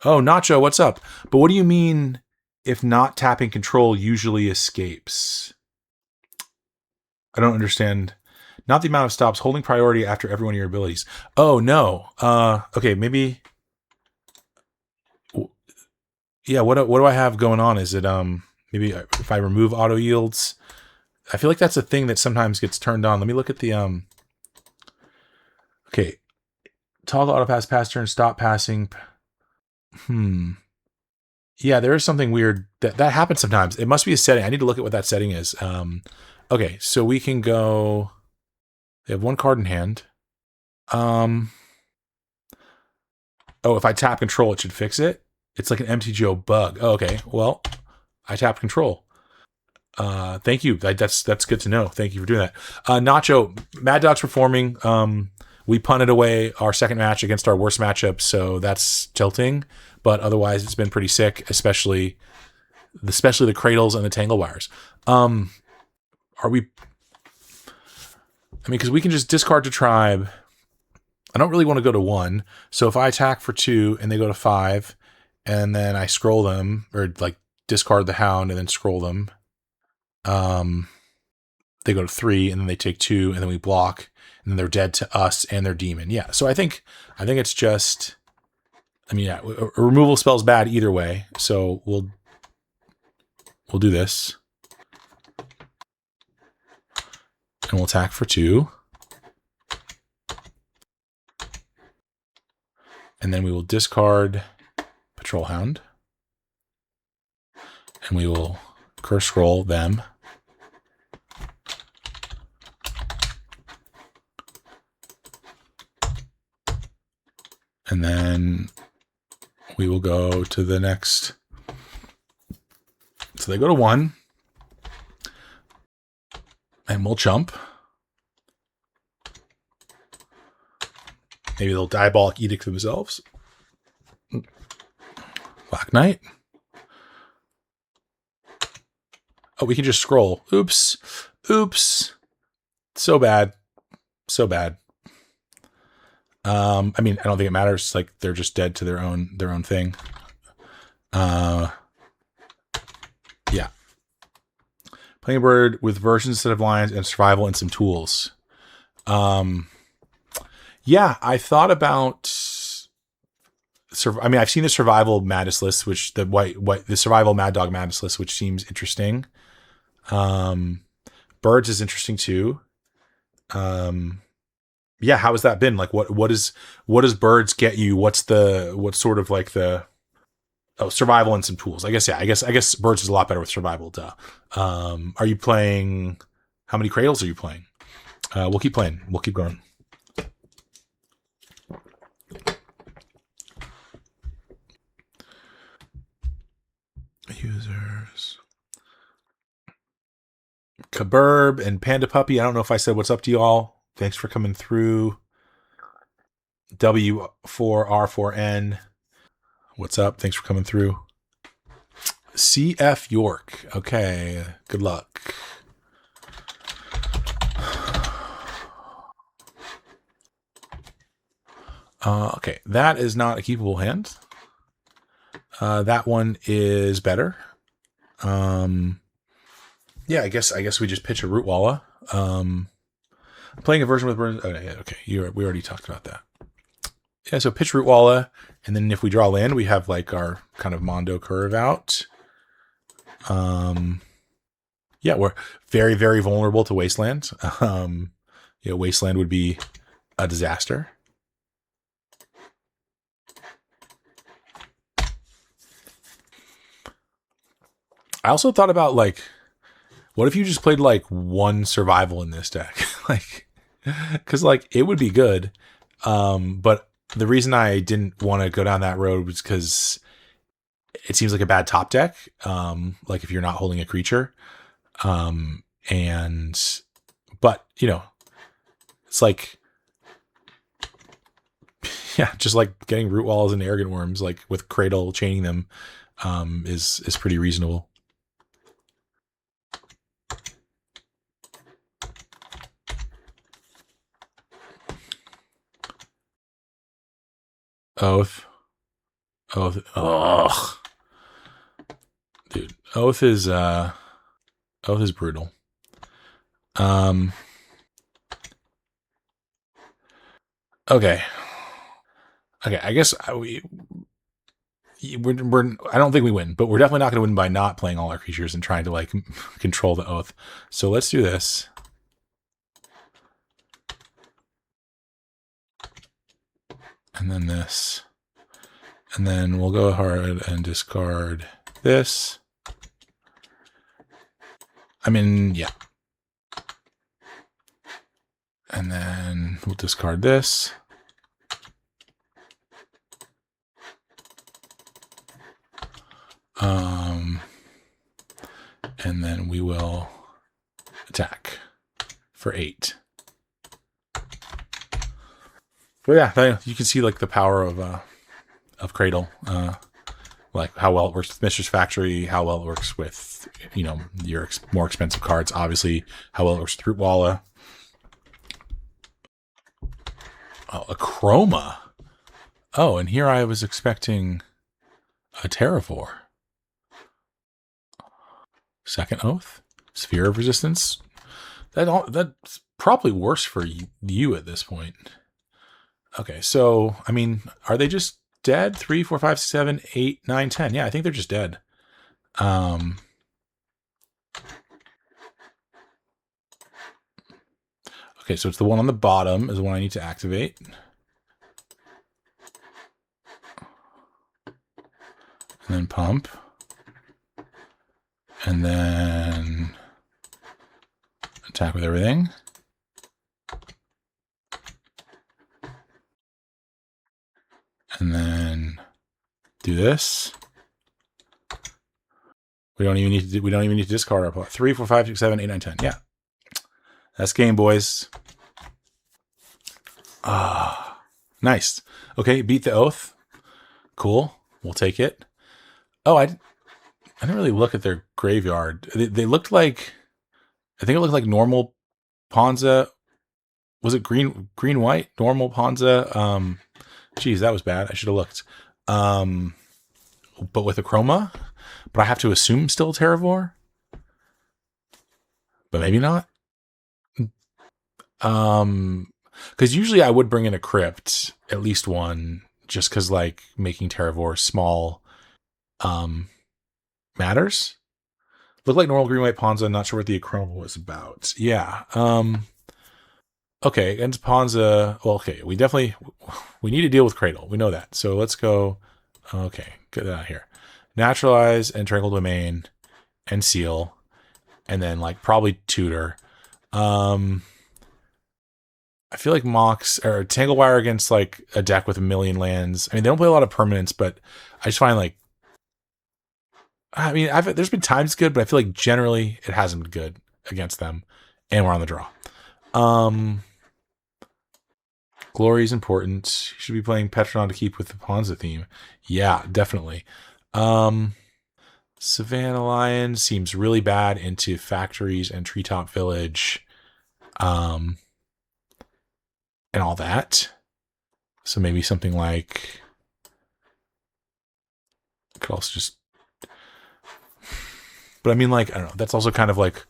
oh, Nacho, what's up? But what do you mean if not tapping control usually escapes? I don't understand. Not the amount of stops, holding priority after every one of your abilities. Oh, no. Okay, maybe. Yeah, what do I have going on? Is it, maybe if I remove auto yields? I feel like that's a thing that sometimes gets turned on. Let me look at the, okay. Toggle auto pass turn, stop passing. Yeah, there is something weird that happens sometimes. It must be a setting. I need to look at what that setting is. Okay, so we can go. They have 1 card in hand. Oh, if I tap control, it should fix it. It's like an MTGO bug. Oh, okay. Well, I tapped control. Thank you. That's good to know. Thank you for doing that. Nacho, Mad Dawg's performing. We punted away our second match against our worst matchup, so that's tilting. But otherwise, it's been pretty sick, especially the cradles and the tangle wires. Are we? I mean, because we can just discard to Tribe. I don't really want to go to 1. So if I attack for 2 and they go to 5, and then I scroll them, or like discard the Hound and then scroll them, they go to 3 and then they take 2 and then we block and then they're dead to us and their demon. Yeah. So I think it's just, I mean, yeah, a removal spell's bad either way. So we'll do this. And And we'll attack for 2. And then we will discard Patrol Hound. And we will curse roll them. And then we will go to the next. So they go to 1. And we'll jump. Maybe they'll Diabolic Edict themselves. Black Knight. Oh, we can just scroll. Oops. Oops. So bad. So bad. I mean, I don't think it matters. Like, they're just dead to their own thing. Yeah. Playing a bird with versions instead of lines and survival and some tools. Yeah, I thought about. I mean, I've seen the survival Madness list, which the survival Mad Dawg Madness list, which seems interesting. Birds is interesting too. Yeah, how has that been? Like, what does birds get you? What's sort of like the survival and some tools? I guess birds is a lot better with survival. Duh. Are you playing? How many cradles are you playing? We'll keep playing. We'll keep going. Users. Kaburb and Panda Puppy. I don't know if I said what's up to y'all. Thanks for coming through. W4R4N. What's up? Thanks for coming through. CF York. Okay. Good luck. Okay. That is not a keepable hand. That one is better. Yeah, I guess we just pitch a Root Walla. Playing a version with burns. Okay. We already talked about that. Yeah, so pitch Root Walla, and then if we draw land, we have like our kind of Mondo curve out. Yeah, we're very, very vulnerable to Wasteland. Wasteland would be a disaster. I also thought about like, what if you just played like 1 survival in this deck? Like, because like it would be good. But the reason I didn't want to go down that road was because it seems like a bad top deck. Like if you're not holding a creature, but it's like, yeah, just like getting Root Walls and Arrogant Worms, like with Cradle chaining them, is pretty reasonable. Oath. Ugh. Dude, Oath is brutal. Okay. I guess we're I don't think we win, but we're definitely not going to win by not playing all our creatures and trying to like control the Oath. So let's do this. And then this. And then we'll go hard and discard this. I mean, yeah. And then we'll discard this. And then we will attack for 8. But yeah, you can see like the power of Cradle, like how well it works with Mistress Factory, how well it works with your more expensive cards. Obviously, how well it works with Root Walla. Oh, a Chroma. Oh, and here I was expecting a Terrafor. Second Oath, Sphere of Resistance. That's probably worse for you at this point. Okay, so I mean, are they just dead? 3, 4, 5, 7, 8, 9, 10. Yeah, I think they're just dead. Okay, so it's the one on the bottom is the one I need to activate. And then pump. And then attack with everything. And then do this. We don't even need to discard our plot. 3, 4, 5, 6, 7, 8, 9, 10. Yeah. That's game, boys. Ah, nice. Okay, beat the oath. Cool. We'll take it. Oh, I didn't really look at their graveyard. They looked like, I think it looked like normal Ponza. Was it green white normal Ponza? Geez, that was bad. I should have looked. But with a chroma. But I have to assume still Terravore. But maybe not. Because usually I would bring in a crypt, at least one, just because like making Terravore small matters. Looked like normal green white Ponza. Not sure what the Achroma was about. Yeah. Okay, against Ponza. Well, okay, we need to deal with Cradle. We know that. So let's go. Okay, get that out here. Naturalize and Tranquil Domain and Seal, and then like probably Tutor. I feel like Mox or Tanglewire against like a deck with a million lands. I mean, they don't play a lot of permanents, but I just find like, I mean, there's been times good, but I feel like generally it hasn't been good against them, and we're on the draw. Glory is important. You should be playing Petron to keep with the Ponza theme. Yeah, definitely. Savannah Lion seems really bad into Factories and Treetop Village. And all that. So maybe something like, could also just, but I mean, like, I don't know. That's also kind of like,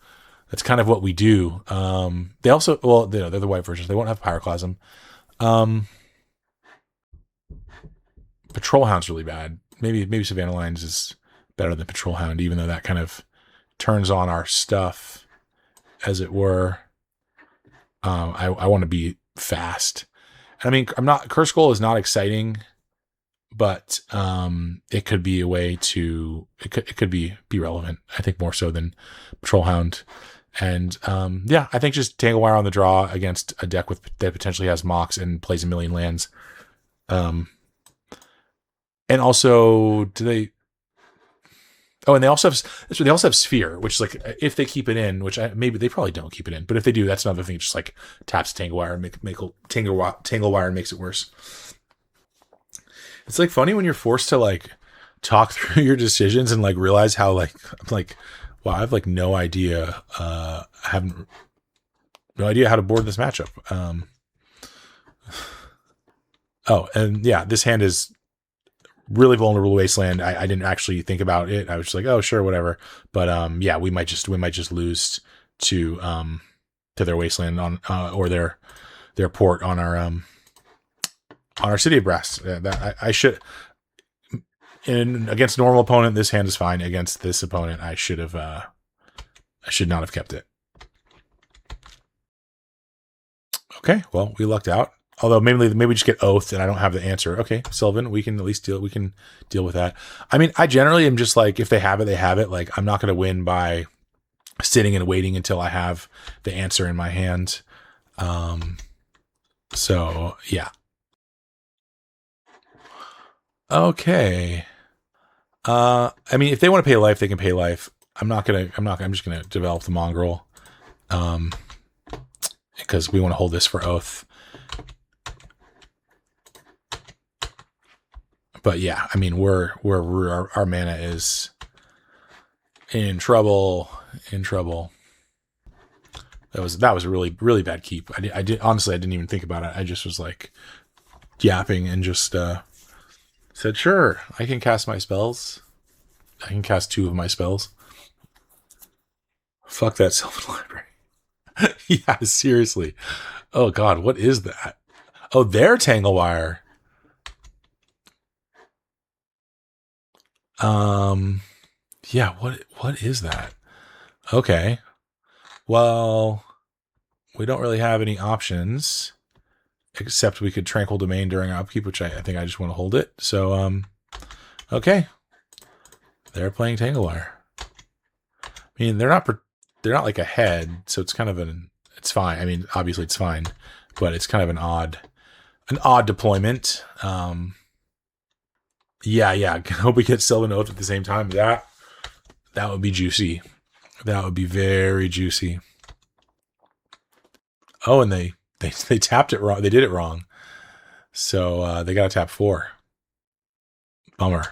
that's kind of what we do. They also, well, they're the white versions. They won't have Pyroclasm. Patrol Hound's really bad. Maybe Savannah Lions is better than Patrol Hound, even though that kind of turns on our stuff, as it were. I want to be fast. I mean, Curse Goal is not exciting, but it could be a way to, it could be relevant. I think more so than Patrol Hound. And yeah, I think just Tanglewire on the draw against a deck that potentially has Mox and plays a million lands. And also, and they also have Sphere, which is like, if they keep it in, which maybe they probably don't keep it in, but if they do, that's another thing. Just like taps Tanglewire and make Tanglewire and makes it worse. It's like funny when you're forced to like talk through your decisions and like realize how like I'm like, wow, I have like no idea. I have no idea how to board this matchup. Oh, and yeah, this hand is really vulnerable to Wasteland. I didn't actually think about it. I was just like, oh, sure, whatever. But yeah, we might just lose to their Wasteland on or their port on our City of Brass. That I should. Against normal opponent, this hand is fine. Against this opponent, I should not have kept it. Okay, well, we lucked out. Although maybe we just get oathed and I don't have the answer. Okay, Sylvan, we can at least deal with that. I mean, I generally am just like, if they have it, they have it. Like, I'm not going to win by sitting and waiting until I have the answer in my hand. So yeah. Okay. I mean, if they want to pay life, they can pay life. I'm just gonna develop the Mongrel. Because we want to hold this for oath. But yeah, I mean, our mana is in trouble. That was a really, really bad keep. I didn't even think about it. I just was like yapping and just said, sure, I can cast my spells. I can cast 2 of my spells. Fuck that Sylvan Library. Yeah, seriously. Oh god, what is that? Oh, they're Tanglewire. Yeah, what is that? Okay. Well, we don't really have any options except we could Tranquil Domain during our upkeep, which I think I just want to hold it. So, okay. They're playing Tanglewire. I mean, they're not like ahead, so it's kind of it's fine. I mean, obviously it's fine, but it's kind of an odd deployment. Yeah. Hope we get Sylvan Oath at the same time. That would be juicy. That would be very juicy. Oh, and they tapped it wrong. They did it wrong. So they got to tap 4. Bummer.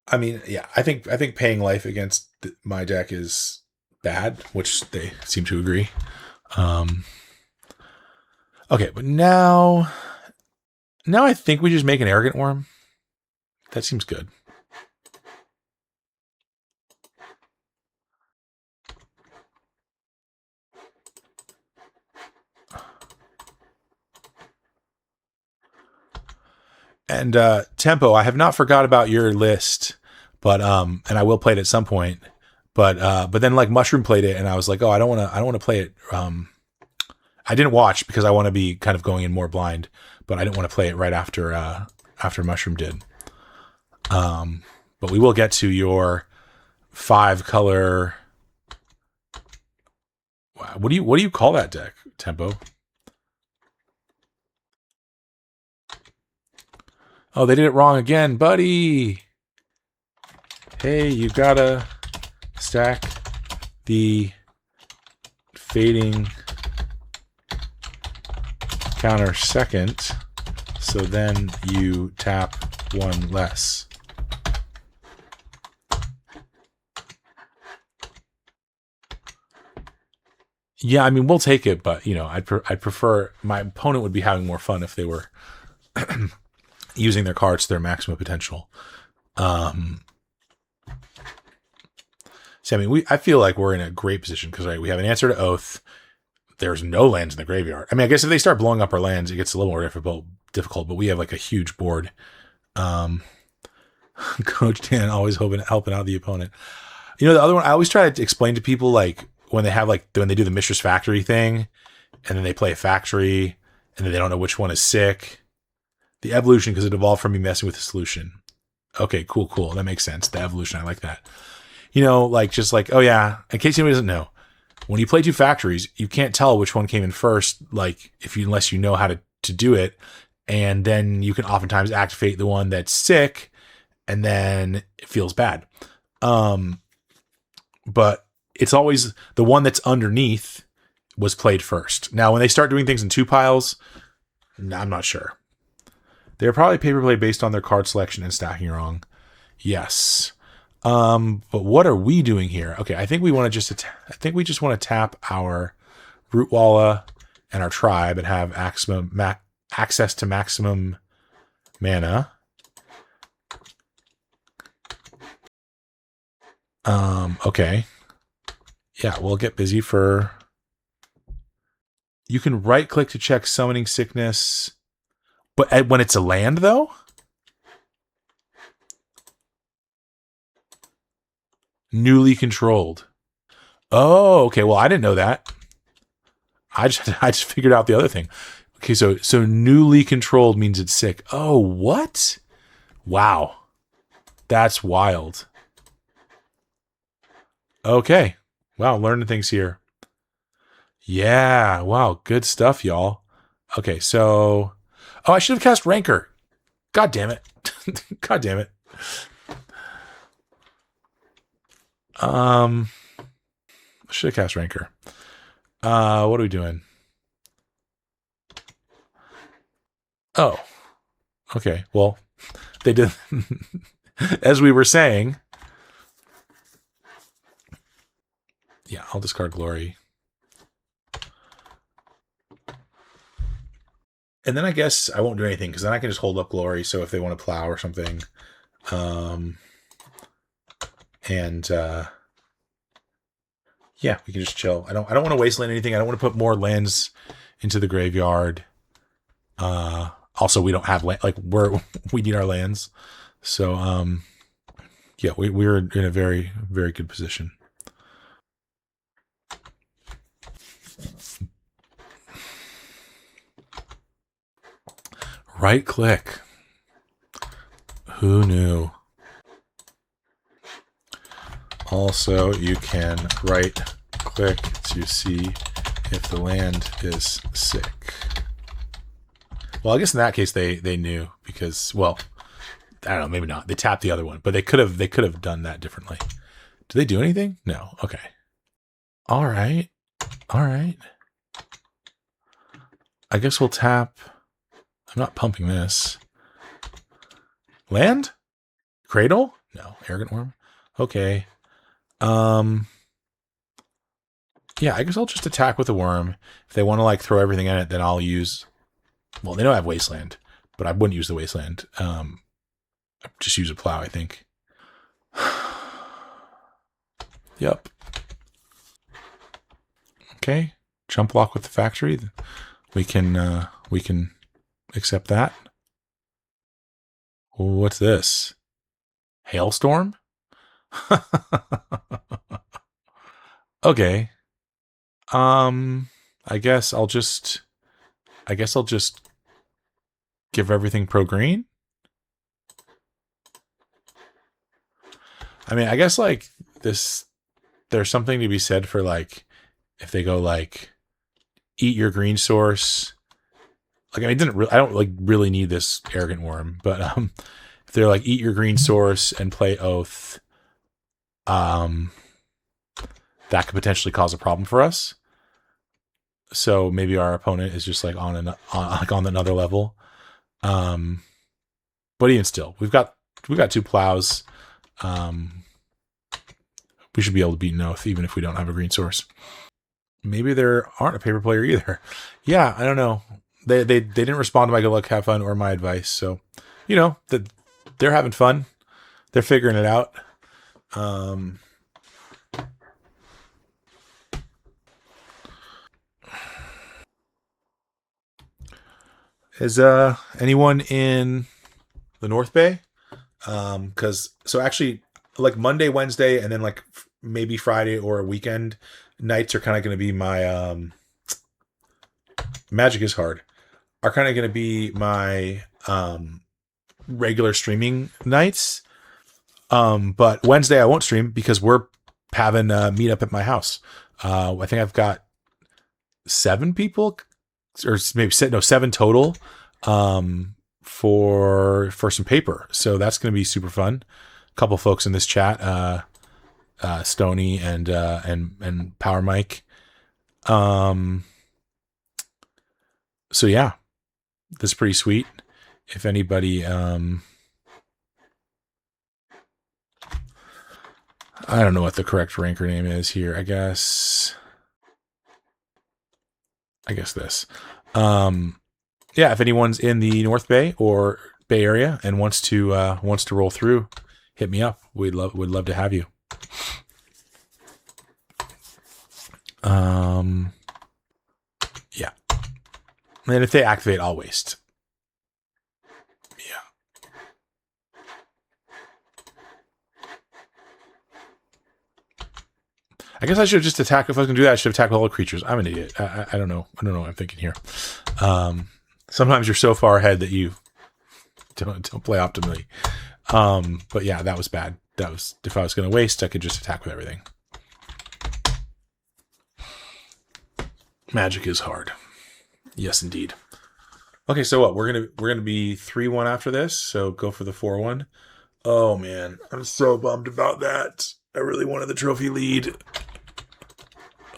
I mean, yeah, I think paying life against my deck is bad, which they seem to agree. Okay, but now I think we just make an Arrogant Worm. That seems good. And Tempo, I have not forgot about your list, but and I will play it at some point. But then like Mushroom played it, and I was like, oh, I don't want to play it. I didn't watch because I want to be kind of going in more blind, but I didn't want to play it right after Mushroom did. But we will get to your 5-color. What do you call that deck, Tempo? Oh, they did it wrong again, buddy. Hey, you gotta stack the fading counter second, so then you tap 1 less. Yeah, I mean, we'll take it, but, you know, I'd prefer, my opponent would be having more fun if they were using their cards to their maximum potential. So, I mean, I feel like we're in a great position because, right, we have an answer to Oath. There's no lands in the graveyard. I mean, I guess if they start blowing up our lands, it gets a little more difficult, but we have like a huge board. Coach Dan always helping out the opponent. You know, the other one, I always try to explain to people, like, when they do the Mistress Factory thing, and then they play a factory, and then they don't know which one is sick. The evolution, because it evolved from me messing with the solution. Okay, cool. That makes sense. The evolution, I like that. You know, like, just like, oh yeah, in case anybody doesn't know, when you play 2 factories, you can't tell which one came in first, like, unless you know how to do it. And then you can oftentimes activate the one that's sick, and then it feels bad. But it's always the one that's underneath was played first. Now, when they start doing things in 2 piles, I'm not sure. They're probably paper play based on their card selection and stacking wrong. Yes. But what are we doing here? Okay, I think we want to we just want to tap our Rootwalla and our tribe and have access to maximum mana. Okay. Yeah, we'll get busy for... You can right-click to check Summoning Sickness, but when it's a land, though? Newly controlled. Oh, okay. Well, I didn't know that. I just figured out the other thing. Okay, so newly controlled means it's sick. Oh, what? Wow. That's wild. Okay. Wow, learning things here. Yeah, wow, good stuff, y'all. Okay, so... Oh, I should have cast Rancor. God damn it. God damn it. I should have cast Rancor. What are we doing? Oh. Okay, well, they did... As we were saying... Yeah, I'll discard Glory. And then I guess I won't do anything, because then I can just hold up Glory, so if they want to plow or something. Yeah, we can just chill. I don't want to wasteland anything. I don't want to put more lands into the graveyard. Also, we don't have land, like, we need our lands. So, Yeah, we're in a very, very good position. Right click. Who knew? Also, you can right click to see if the land is sick. Well, I guess in that case they knew because, well, I don't know, maybe not. They tapped the other one, but they could have done that differently. Did they do anything? No. Okay. All right. All right. I guess we'll tap. I'm not pumping this. Land? Cradle? No. Arrogant Worm? Okay. Yeah, I guess I'll just attack with a worm. If they want to like throw everything in it, then I'll use. Well, they don't have Wasteland, but I wouldn't use the Wasteland. Just use a plow, I think. Yep. Okay. Jump block with the factory. We can accept that. What's this? Hailstorm? Okay. I guess I'll just give everything pro green. I mean, I guess like this, there's something to be said for like, if they go like, eat your green source. Like, I mean, I don't like really need this Arrogant Worm, but if they're like, eat your green source and play Oath, that could potentially cause a problem for us. So maybe our opponent is just like on another level. But even still, we've got 2 plows. We should be able to beat an Oath even if we don't have a green source. Maybe there aren't a paper player either. Yeah, I don't know. They didn't respond to my good luck, have fun, or my advice. So, you know, they're having fun. They're figuring it out. Is anyone in the North Bay? Because so actually, like Monday, Wednesday, and then like maybe Friday or a weekend nights are kind of going to be my Magic is Hard. Are kind of going to be my regular streaming nights. But Wednesday I won't stream because we're having a meetup at my house. I think I've got 7 people, or maybe 7 total, for some paper. So that's going to be super fun. A couple folks in this chat, Stony and Power Mike. So yeah, this is pretty sweet. If anybody, I don't know what the correct ranker name is here. I guess this. Yeah, if anyone's in the North Bay or Bay Area and wants to roll through, hit me up. Would love to have you. Yeah. And if they activate, I'll waste. Yeah. I guess I should just attack. If I was going to do that, I should attack all the creatures. I'm an idiot. I don't know. I don't know what I'm thinking here. Sometimes you're so far ahead that you don't play optimally. But yeah, that was bad. That was, if I was going to waste, I could just attack with everything. Magic is hard. Yes, indeed. Okay, so what? We're gonna be 3-1 after this. So go for the 4-1. Oh man, I'm so bummed about that. I really wanted the trophy lead.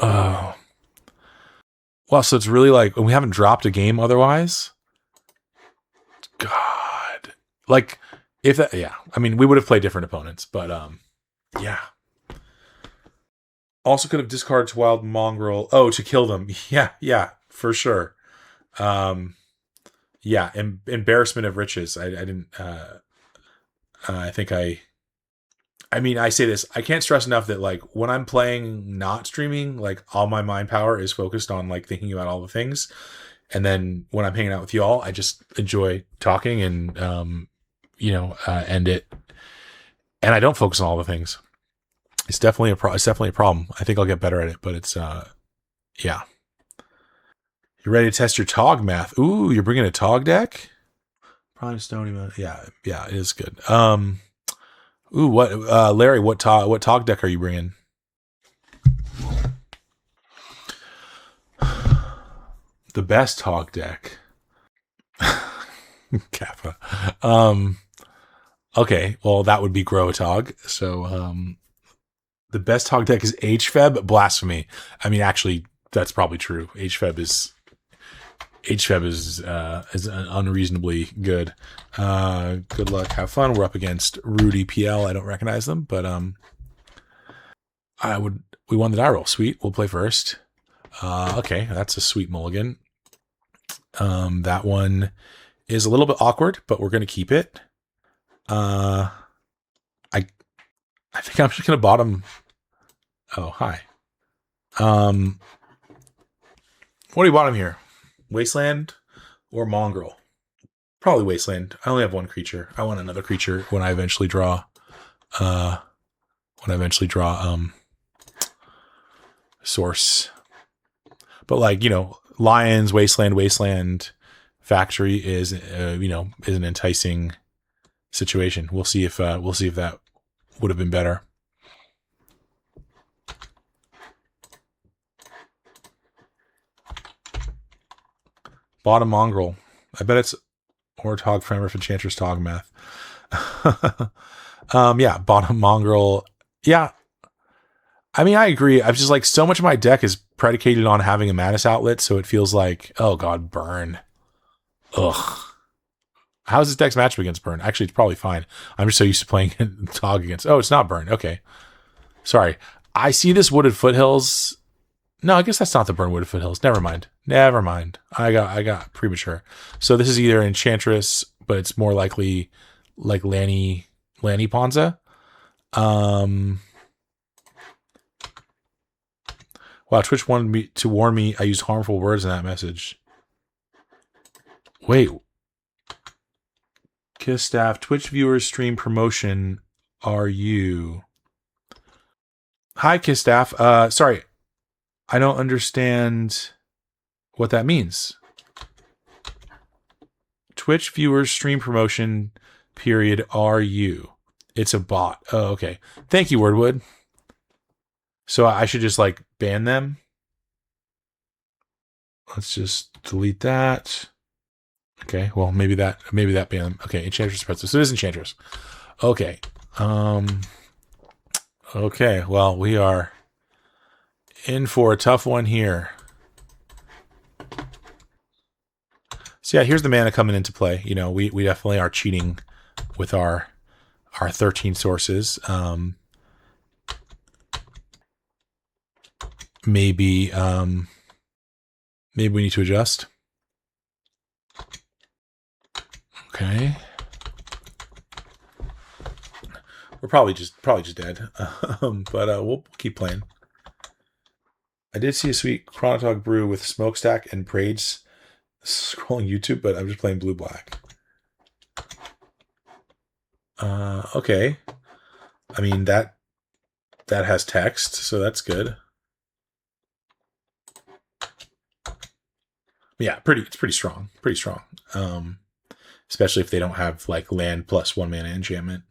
Oh. Well, so it's really like we haven't dropped a game otherwise. God, like if that, yeah. I mean, we would have played different opponents, but yeah. Also could have discarded to Wild Mongrel. Oh, to kill them. Yeah, for sure. Yeah, embarrassment of riches. I didn't. I think I mean, I say this. I can't stress enough that like when I'm playing, not streaming, like all my mind power is focused on like thinking about all the things. And then when I'm hanging out with y'all, I just enjoy talking and end it and I don't focus on all the things. It's definitely it's definitely a problem. I think I'll get better at it, but it's yeah. You ready to test your Tog math? Ooh, you're bringing a Tog deck? Prime Stony. Yeah, it is good. Ooh, what Larry, what Tog deck are you bringing? The best Tog deck. Kappa. Okay, well that would be Grow a Tog. So the best Tog deck is HFEB. Blasphemy. I mean, actually, that's probably true. HFEB is unreasonably good. Good luck, have fun. We're up against Rudy PL. I don't recognize them, but we won the die roll. Sweet. We'll play first. Okay, that's a sweet mulligan. That one is a little bit awkward, but we're gonna keep it. I think I'm just gonna bottom. Oh, hi. What do you bottom here? Wasteland or Mongrel? Probably Wasteland. I only have one creature. I want another creature when I eventually draw. Source. But like, Lions, Wasteland, Factory is an enticing situation. We'll see if that would have been better. Bottom Mongrel. I bet it's or Tog Framer for Enchantress Tog math. Yeah, bottom Mongrel. Yeah. I mean, I agree. I've just like so much of my deck is predicated on having a Madness outlet, so it feels like, oh god, burn. Ugh. How's this deck's matchup against burn? Actually, it's probably fine. I'm just so used to playing Tog against. Oh, it's not burn. Okay. Sorry. I see this Wooded Foothills. No, I guess that's not the burn Wooded Foothills. Never mind. I got premature. So this is either Enchantress, but it's more likely like Lanny Ponza. Wow, Twitch wanted me to warn me I used harmful words in that message. Wait. Kiss staff, Twitch viewers stream promotion. Are you? Hi, Kiss staff. Sorry. I don't understand what that means. Twitch viewers stream promotion period. Are you? It's a bot. Oh, okay. Thank you, Wordwood. So I should just like ban them. Let's just delete that. Okay. Well, maybe that ban them. Okay. Enchantress Pretzel. So it is Enchantress. Okay. Okay. Well, we are in for a tough one here. So yeah, here's the mana coming into play. We definitely are cheating with our 13 sources. Maybe we need to adjust. Okay. We're probably just dead. But we'll keep playing. I did see a sweet Chronotog brew with Smokestack and Braids scrolling YouTube, but I'm just playing blue-black. Okay. I mean, that has text, so that's good. Yeah, it's pretty strong. Pretty strong. Especially if they don't have like land plus 1 mana enchantment.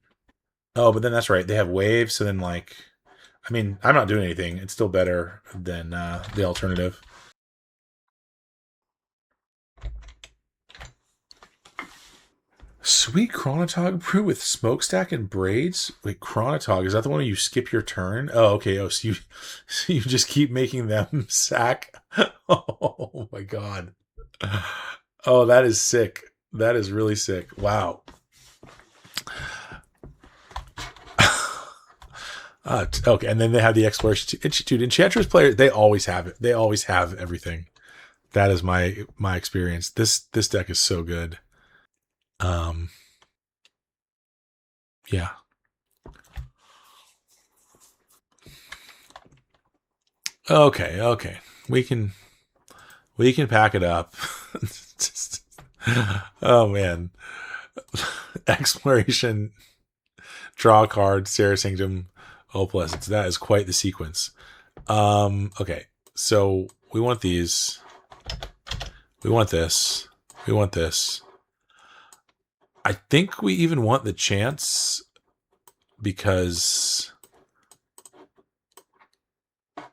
Oh, but then that's right. They have waves, so then like, I mean, I'm not doing anything. It's still better than the alternative. Sweet Chronotog brew with Smokestack and Braids. Wait, Chronotog, is that the one where you skip your turn? Oh, okay. Oh, so you just keep making them sack. Oh my god. Oh, that is sick. That is really sick. Wow. Okay, and then they have the Exploration Institute. Enchantress players, they always have it. They always have everything. That is my experience. This deck is so good. Yeah. Okay. We can pack it up. Oh man. Exploration. Draw a card, Sarah Sanctum, Opalescence. That is quite the sequence. Okay, so we want these. We want this. We want this. I think we even want the chance because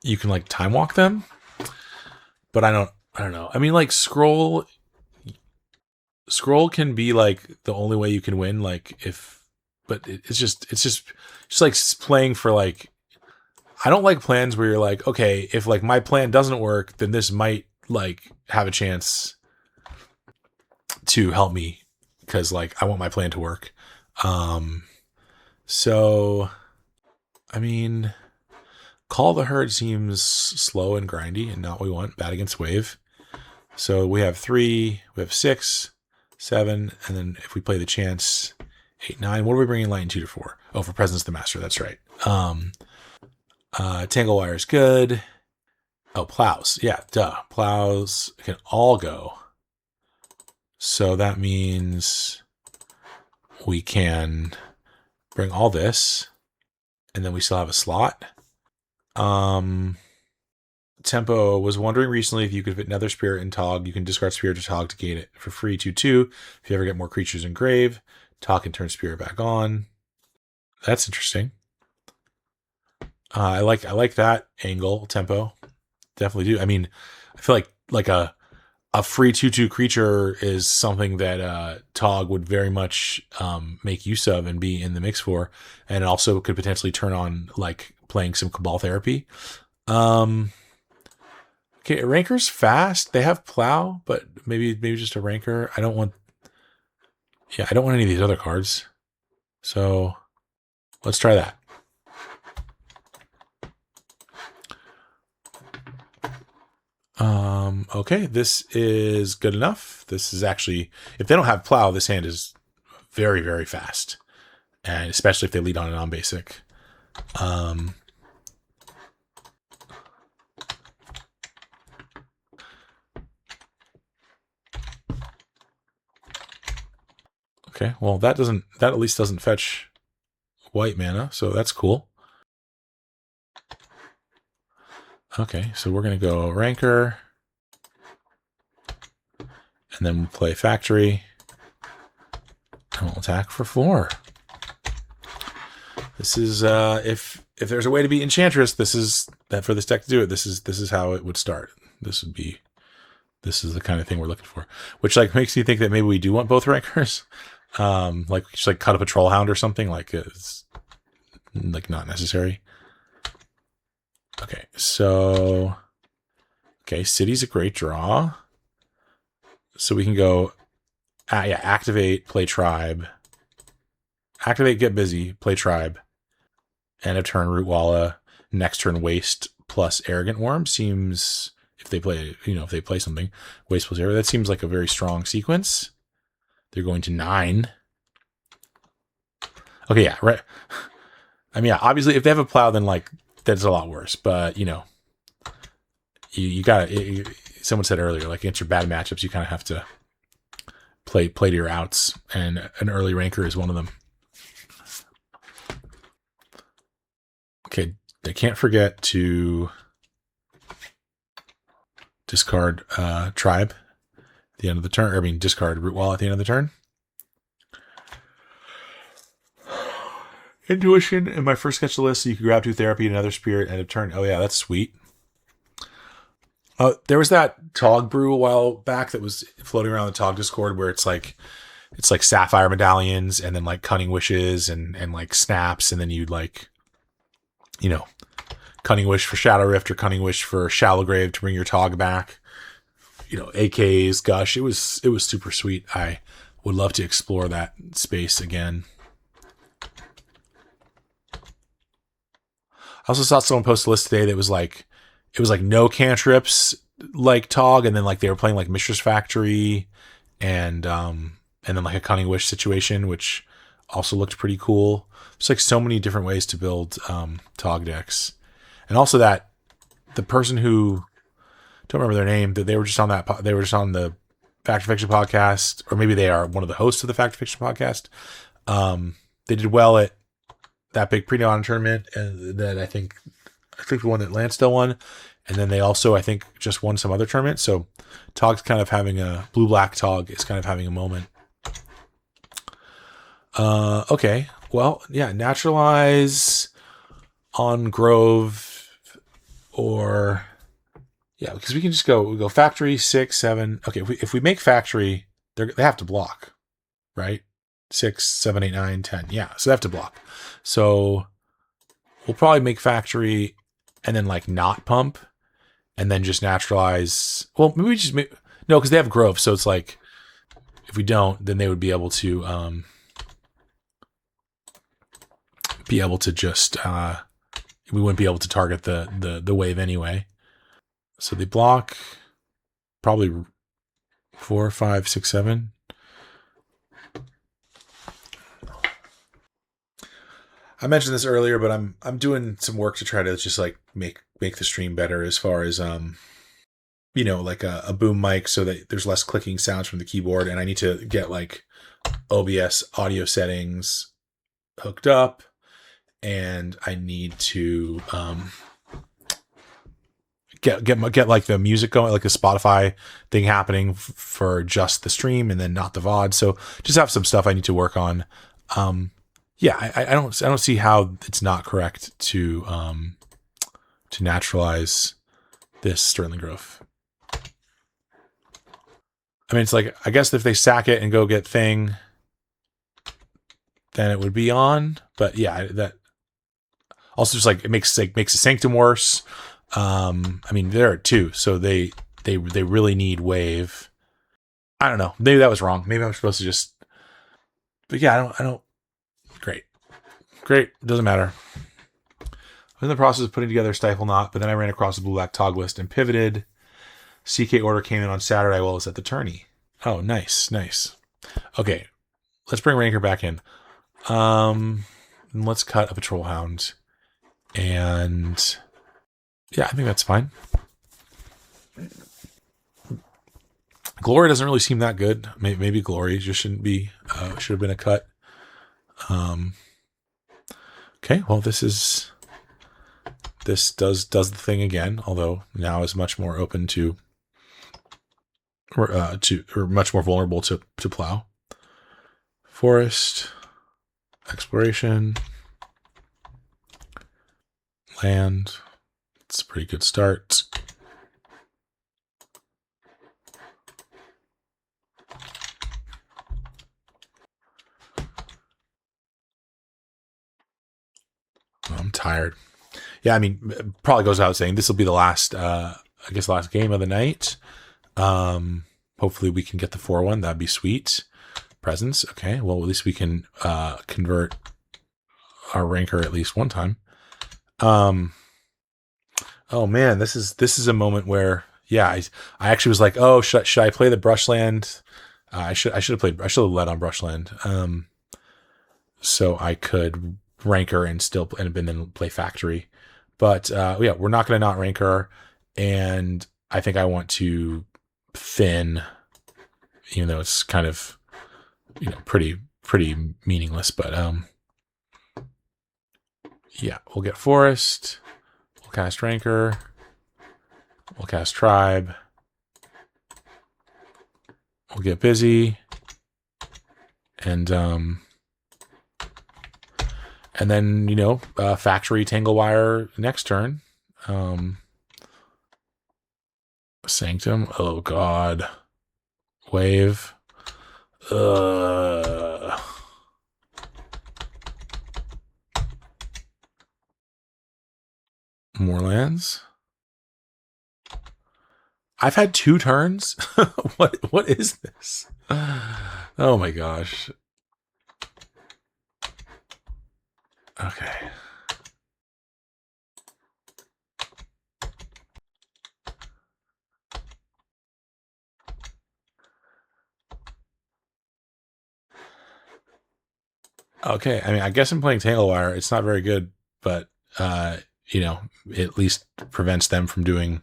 you can like time walk them. But I don't know. I mean, like scroll can be like the only way you can win. Like but it's just like playing for like, I don't like plans where you're like, okay, if like my plan doesn't work, then this might like have a chance to help me because like I want my plan to work. So I mean, Call the Herd seems slow and grindy and not what we want. Bad against wave. So we have 3, we have 6, 7, and then if we play the chance, 8, 9. What are we bringing light in 2 to 4? Oh, for Presence of the Master. That's right. Tangle Wire is good. Oh, Plows. Yeah, duh. Plows can all go. So that means we can bring all this, and then we still have a slot. Tempo was wondering recently if you could fit Nether Spirit in Tog. You can discard Spirit to Tog to gate it for free 2/2. If you ever get more creatures in grave, Tog can turn Spirit back on. That's interesting. I like that angle. Tempo, definitely do. I mean, I feel like a free 2/2 creature is something that Tog would very much make use of and be in the mix for, and it also could potentially turn on like playing some Cabal Therapy. Okay, Ranker's fast. They have Plow, but maybe just a Ranker. I don't want any of these other cards. So let's try that. Okay, this is good enough. This is actually, if they don't have Plow, this hand is very, very fast. And especially if they lead on a non-basic. Okay, well that at least doesn't fetch white mana, so that's cool. Okay, so we're gonna go Ranker. And then we'll play Factory. And we'll attack for 4. This is if there's a way to be Enchantress, this is that for this deck to do it. This is how it would start. This is the kind of thing we're looking for. Which like makes me think that maybe we do want both Rankers. Like just like cut up a Trollhound or something. Like it's like not necessary. Okay, so City's a great draw. So we can go, activate, play Tribe. Activate, get busy, play Tribe. End of turn, Root Walla. Next turn, Waste plus Arrogant Worm seems, if they play something, Waste plus Arrogant, that seems like a very strong sequence. They're going to 9. Okay, yeah, right. I mean, yeah, obviously, if they have a Plow, then like that's a lot worse. But you gotta. Someone said earlier, like against your bad matchups, you kind of have to play to your outs, and an early Ranker is one of them. Okay, I can't forget to discard Tribe at the end of the turn. Or, I mean, discard Root Wall at the end of the turn. Intuition in my first sketch of the list, so you can grab 2 Therapy and another Spirit end of turn. Oh yeah, that's sweet. There was that Tog brew a while back that was floating around the Tog Discord where it's like Sapphire Medallions and then like Cunning Wishes and like Snaps, and then you'd like, Cunning Wish for Shadow Rift or Cunning Wish for Shallow Grave to bring your Tog back. AKs, Gush. It was super sweet. I would love to explore that space again. I also saw someone post a list today that was like, it was like no cantrips like Tog, and then like they were playing like Mistress Factory and then like a Cunning Wish situation, which also looked pretty cool. There's like so many different ways to build Tog decks. And also that the person who, don't remember their name, that they were just on the Fact or Fiction podcast, or maybe they are one of the hosts of the Fact or Fiction podcast. They did well at that big pre-dawn tournament, and that I think the one that Lansdale won, and then they also I think just won some other tournament. So Tog's kind of having a blue-black Tog is kind of having a moment. Okay, well, yeah, naturalize on Grove, or yeah, because we can just go factory 6, 7. Okay, if we make factory, they have to block, right? 6, 7, 8, 9, 10. Yeah, so they have to block. So we'll probably make factory and then like not pump and then just naturalize. Well, maybe we just no, because they have Grove. So it's like if we don't, then they would be able to just we wouldn't be able to target the wave anyway. So they block probably 4, 5, 6, 7. I mentioned this earlier, but I'm doing some work to try to just like make the stream better as far as like a boom mic so that there's less clicking sounds from the keyboard, and I need to get like OBS audio settings hooked up, and I need to get like the music going, like a Spotify thing happening for just the stream and then not the VOD. So just have some stuff I need to work on. Yeah, I don't see how it's not correct to naturalize this Sterling Grove. I mean, it's like, I guess if they sack it and go get Thing, then it would be on. But yeah, that also just like it makes a Sanctum worse. I mean, there are 2, so they really need Wave. I don't know. Maybe that was wrong. Maybe I'm supposed to just. But yeah, I don't. Great. Doesn't matter. I was in the process of putting together a Stifle Knot, but then I ran across the blue-black Tog list and pivoted. CK order came in on Saturday while I was at the tourney. Oh, nice. Okay, let's bring Ranker back in. Let's cut a Patrol Hound. And yeah, I think that's fine. Glory doesn't really seem that good. Maybe Glory just shouldn't be. Should have been a cut. Okay, well, this does the thing again, although now is much more open to or much more vulnerable to plow. Forest, exploration, land. It's a pretty good start. I'm tired. Yeah, I mean, probably goes without saying, this will be the last, last game of the night. Hopefully we can get the 4-1. That'd be sweet. Presents. Okay, well, at least we can convert our ranker at least one time. Oh man, this is a moment where, yeah, I actually was like, oh, should I play the Brushland? I should have led on Brushland. So I could ranker and then play factory. But yeah, we're not going to not ranker, and I think I want to thin, even though it's kind of pretty meaningless. But yeah, we'll get forest, we'll cast ranker, we'll cast tribe, we'll get busy, and then factory Tanglewire next turn. Sanctum. Oh god. Wave. More lands. I've had 2 turns. What is this? Oh my gosh. Okay. Okay, I mean, I guess I'm playing Tanglewire. It's not very good, but at least prevents them from doing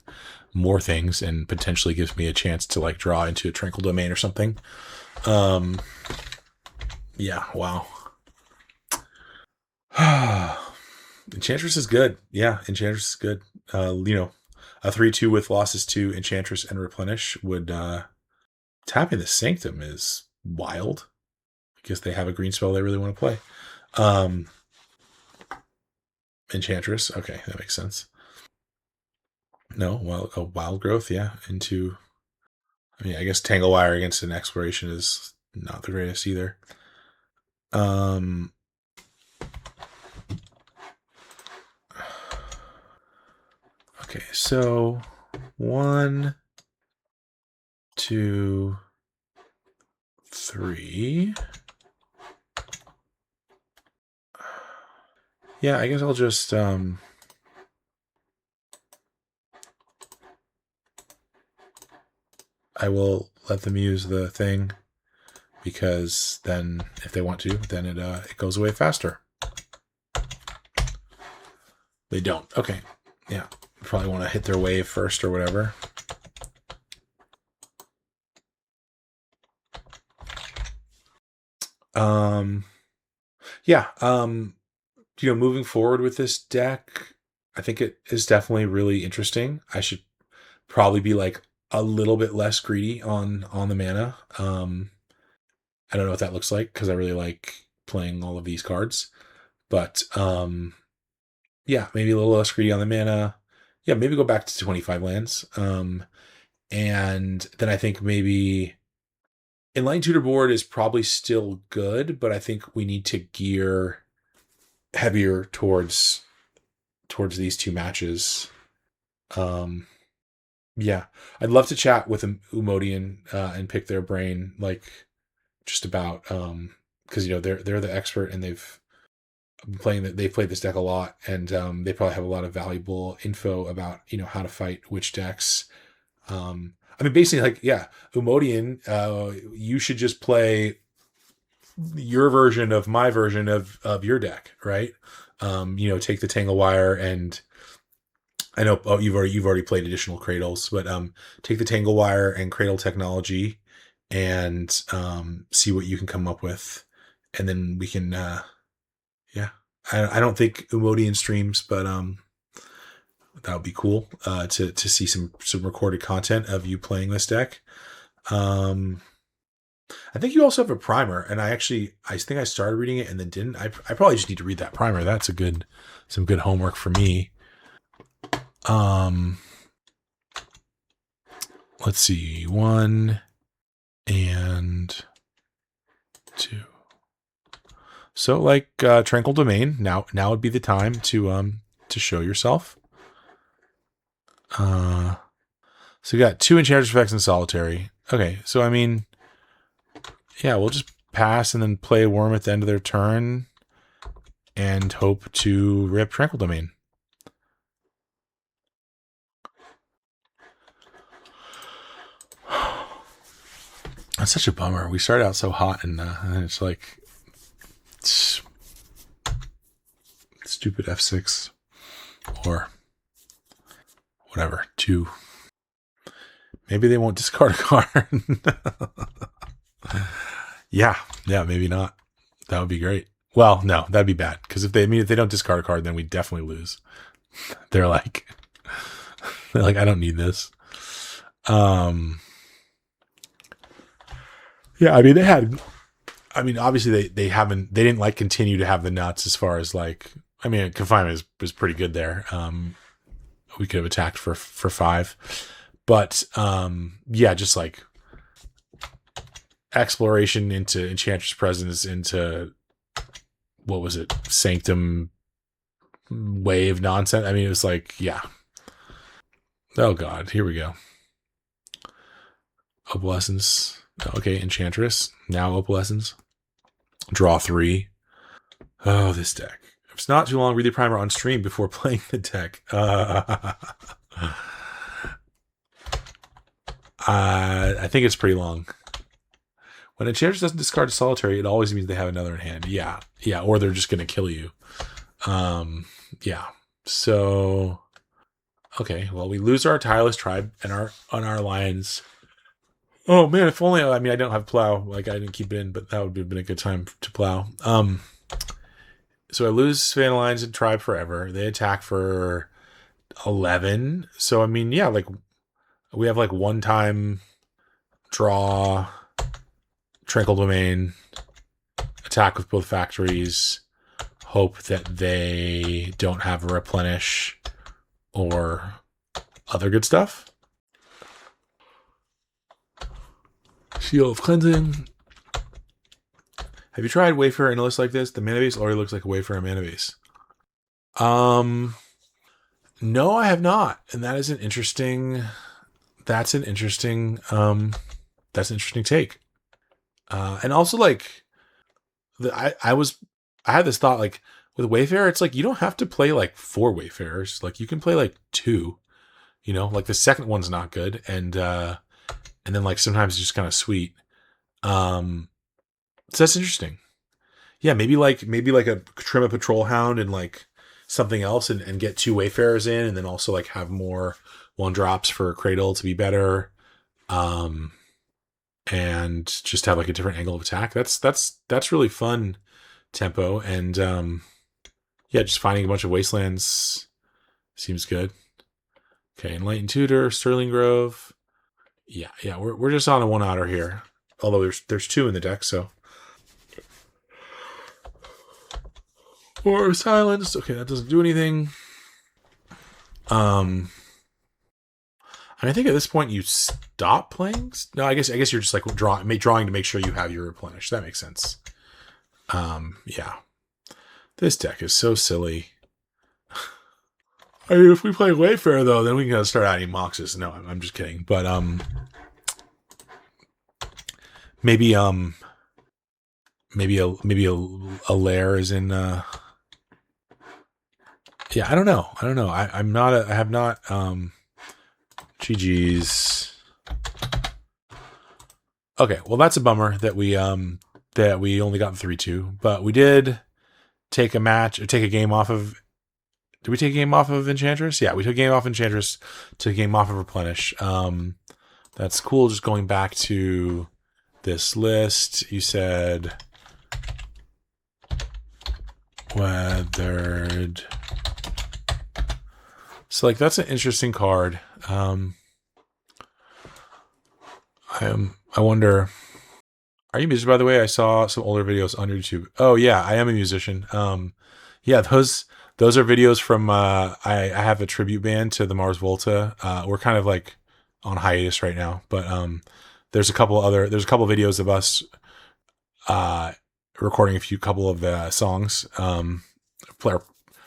more things and potentially gives me a chance to like draw into a Tranquil Domain or something. Yeah, wow. Enchantress is good. Yeah, Enchantress is good. A 3/2 with losses to Enchantress and Replenish would tapping the Sanctum is wild. I guess they have a green spell they really want to play. Enchantress. Okay, that makes sense. No, well, a wild growth, yeah. Into, I mean, I guess Tangle Wire against an exploration is not the greatest either. Okay, so 1, 2, 3. Yeah, I guess I'll just I will let them use the thing, because then if they want to, then it goes away faster. They don't. Okay. Yeah. Probably want to hit their wave first or whatever. Yeah. Moving forward with this deck, I think it is definitely really interesting. I should probably be like a little bit less greedy on the mana. I don't know what that looks like, because I really like playing all of these cards. But yeah, maybe a little less greedy on the mana. Yeah, maybe go back to 25 lands. And then I think maybe Enlightened Tutor Board is probably still good, but I think we need to gear heavier towards these two matches. Yeah, I'd love to chat with Umodian and pick their brain, like, just about because they're the expert, and they've played this deck a lot, and they probably have a lot of valuable info about how to fight which decks. I mean, basically, like, yeah, Umodian, you should just play your version of my version of your deck, right? Take the Tangle Wire, and I know you've already played additional Cradles, but take the Tangle Wire and Cradle technology, and see what you can come up with, and then we can yeah. I don't think Umodian streams, but that would be cool to see some recorded content of you playing this deck. I think you also have a primer, and I think I started reading it and then didn't. I probably just need to read that primer. That's some good homework for me. Let's see, 1 and 2. So, like, Tranquil Domain. Now would be the time to show yourself. So you got 2 Enchantress effects in Solitary. Okay, so I mean, yeah, we'll just pass and then play a Worm at the end of their turn and hope to rip Tranquil Domain. That's such a bummer. We started out so hot, and it's like stupid F6 or whatever. 2. Maybe they won't discard a card. Yeah, maybe not. That would be great. Well, no, that'd be bad, because if they don't discard a card, then we definitely lose. They're like, I don't need this. Yeah, I mean, obviously they didn't like continue to have the nuts, as far as, like, I mean, confinement was pretty good there. We could have attacked for 5, but yeah, just like exploration into Enchantress Presence, into, what was it, Sanctum wave nonsense. I mean, it was like, yeah. Oh god, here we go. Opalescence. Okay, Enchantress. Now Opalescence. Draw 3. Oh, this deck. If it's not too long, read the primer on stream before playing the deck. I think it's pretty long. When Enchantress doesn't discard a Solitary, it always means they have another in hand. Yeah, or they're just going to kill you. Yeah. So, okay, well, we lose our Tireless Tribe and our Lions. Oh man, if only, I mean, I don't have Plow. Like, I didn't keep it in, but that would have been a good time to Plow. So I lose Svanalines and Tribe forever. They attack for 11. So I mean, yeah, like we have like one time draw, Tranquil Domain, attack with both factories, hope that they don't have a replenish or other good stuff. Seal of Cleansing. Have you tried Wayfarer in a list like this? The mana base already looks like a Wayfarer mana base. No, I have not, and that is an interesting. That's an interesting. That's an interesting take. And also like, I had this thought like with Wayfarer, it's like you don't have to play like 4 Wayfarers. Like you can play like 2. You know, like the second one's not good, and then like sometimes it's just kind of sweet. So that's interesting. Yeah, maybe like a trim a patrol hound and like something else, and get 2 Wayfarers in, and then also like have more 1-drops for Cradle to be better. And just have like a different angle of attack. That's really fun tempo, and yeah, just finding a bunch of wastelands seems good. Okay, Enlightened Tutor, Sterling Grove. Yeah, we're just on a 1-outer here. Although there's 2 in the deck, so. Or Silence. Okay, that doesn't do anything. I think at this point you stop playing. No, I guess you're just like drawing to make sure you have your replenish. That makes sense. Yeah. This deck is so silly. I mean, if we play Wayfarer though, then we can start adding Moxes. No, I'm just kidding. But maybe a lair is in. Yeah, I don't know. I'm not. I have not. GG's. Okay, well that's a bummer that we only got 3-2, but we did take a game off of. Did we take a game off of Enchantress? Yeah, we took a game off Enchantress, took a game off of Replenish. That's cool. Just going back to this list, you said Weathered. So like that's an interesting card. I wonder. Are you a musician, by the way? I saw some older videos on YouTube. Oh yeah, I am a musician. Yeah, those are videos from. I have a tribute band to the Mars Volta. We're kind of like on hiatus right now, but there's a couple videos of us recording a couple of songs,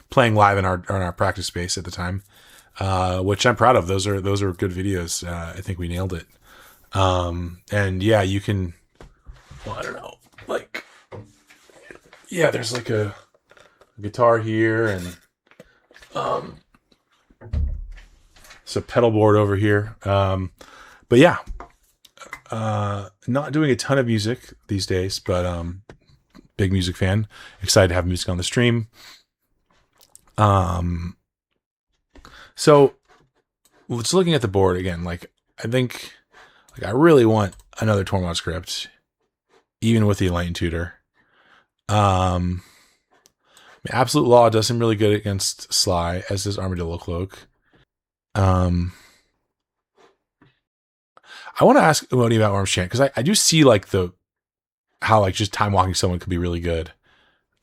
playing live in our practice space at the time, which I'm proud of. Those are good videos. I think we nailed it. And yeah, you can. Well, I don't know. Like, yeah, there's like a guitar here, and it's a pedal board over here. But yeah, not doing a ton of music these days, but big music fan. Excited to have music on the stream. So just looking at the board again, like I think, like I really want another Tormod script, even with the Enlightened Tutor. Absolute Law does seem really good against Sly, as does Armadillo Cloak. I want to ask Umoni about Orange Chant, because I do see like how like just time walking someone could be really good.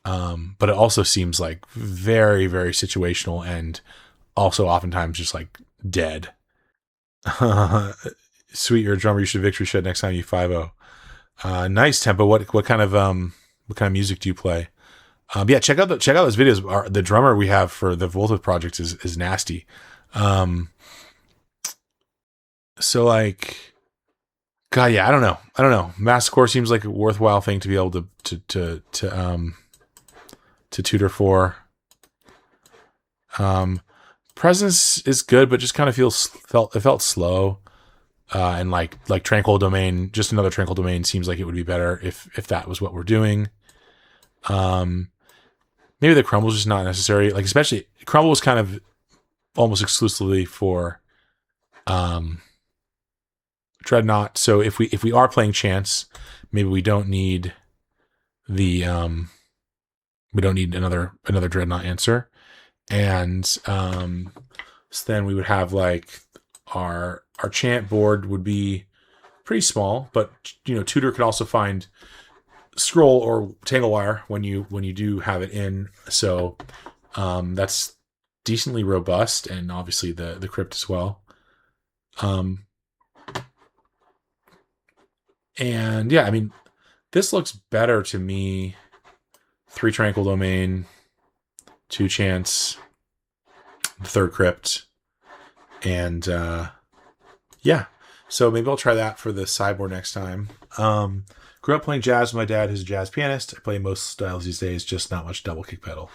But it also seems like very, very situational, and also oftentimes just like dead. Sweet, you're a drummer. You should victory shed next time you 5-0. Nice tempo. What kind of music do you play? Yeah, check out those videos. The drummer we have for the Volta project is nasty. So like, God, yeah, I don't know. Massacre seems like a worthwhile thing to be able to tutor for. Presence is good, but just kind of felt slow. And like Tranquil Domain, just another Tranquil Domain seems like it would be better if that was what we're doing. Maybe the Crumble is just not necessary. Like, especially Crumble was kind of almost exclusively for Dreadnought. So if we are playing Chance, maybe we don't need the We don't need another Dreadnought answer. And so then we would have like our chant board would be pretty small, but Tutor could also find scroll or tangle wire when you do have it in. So that's decently robust, and obviously the crypt as well. And yeah, I mean, this looks better to me. 3 Tranquil Domain, 2 Chance, the 3rd Crypt, and yeah. So maybe I'll try that for the sideboard next time. Grew up playing jazz with my dad, who's a jazz pianist. I play most styles these days, just not much double kick pedal.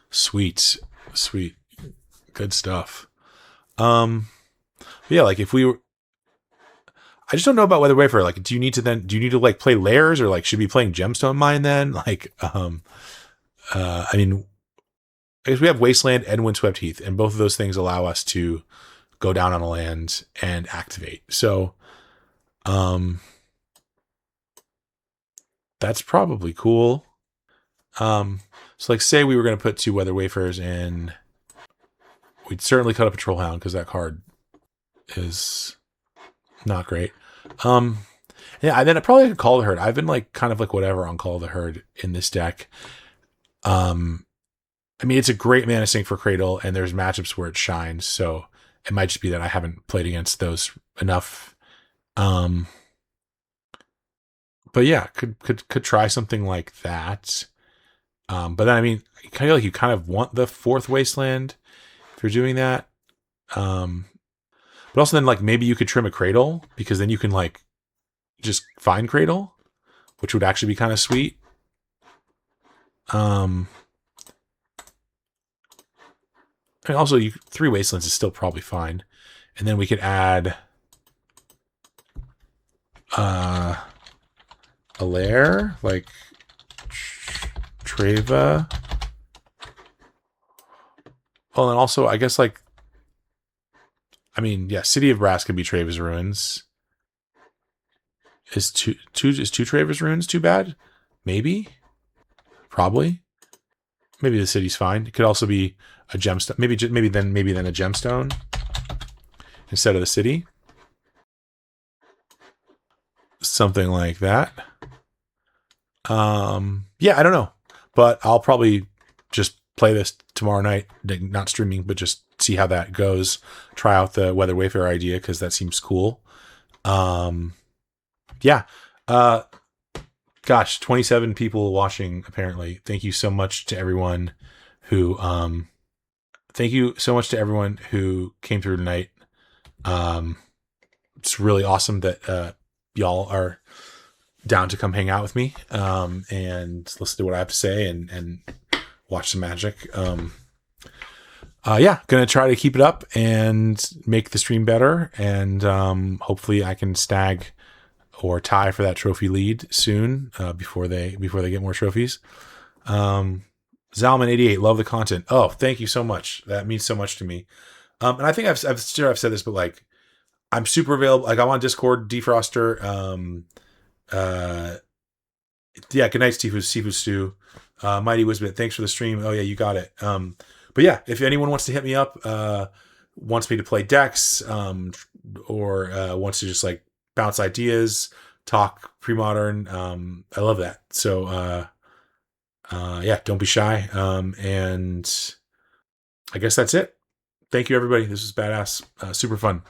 Sweet. Good stuff. Yeah, like if we were, I just don't know about Weather Wafer. Like, do you need to like play layers, or like should we be playing Gemstone Mine then? Like, I mean, I guess we have Wasteland and Windswept Heath, and both of those things allow us to go down on a land and activate. So, that's probably cool. So like say we were going to put 2 Weather Wafers in, we'd certainly cut a Patrol Hound because that card is not great. Yeah, and then I probably could Call the Herd. I've been like kind of like whatever on Call the Herd in this deck. I mean, it's a great mana sink for Cradle, and there's matchups where it shines. So it might just be that I haven't played against those enough. But yeah, could try something like that. But then I mean, kind of like you kind of want the 4th Wasteland if you're doing that. But also then like maybe you could trim a Cradle, because then you can like just find Cradle, which would actually be kind of sweet. And also 3 Wastelands is still probably fine. And then we could add a lair like Treva. Well, and also I guess like, I mean, yeah, City of Brass could be Treva's Ruins. Is two Treva's Ruins too bad? Maybe. Probably. Maybe the city's fine. It could also be a gemstone. Maybe then a gemstone instead of the city. Something like that. Yeah, I don't know, but I'll probably just play this tomorrow night, not streaming, but just see how that goes. Try out the Weather Wayfarer idea, because that seems cool. Yeah. Gosh, 27 people watching apparently. Thank you so much to everyone who came through tonight. It's really awesome that y'all are down to come hang out with me and listen to what I have to say and watch some Magic. Yeah, gonna try to keep it up and make the stream better, and hopefully I can stag or tie for that trophy lead soon, before they get more trophies. Zalman88, love the content. Oh, thank you so much. That means so much to me. And I think I've said this, but like, I'm super available. Like, I'm on Discord, Defroster. Yeah, good night, Seafood Stew. Mighty Wisbit, thanks for the stream. Oh yeah, you got it. But yeah, if anyone wants to hit me up, wants me to play decks, or wants to just like bounce ideas, talk pre-modern, I love that. So yeah, don't be shy. And I guess that's it. Thank you, everybody. This was badass. Super fun.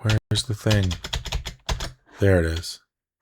Where's the thing? There it is.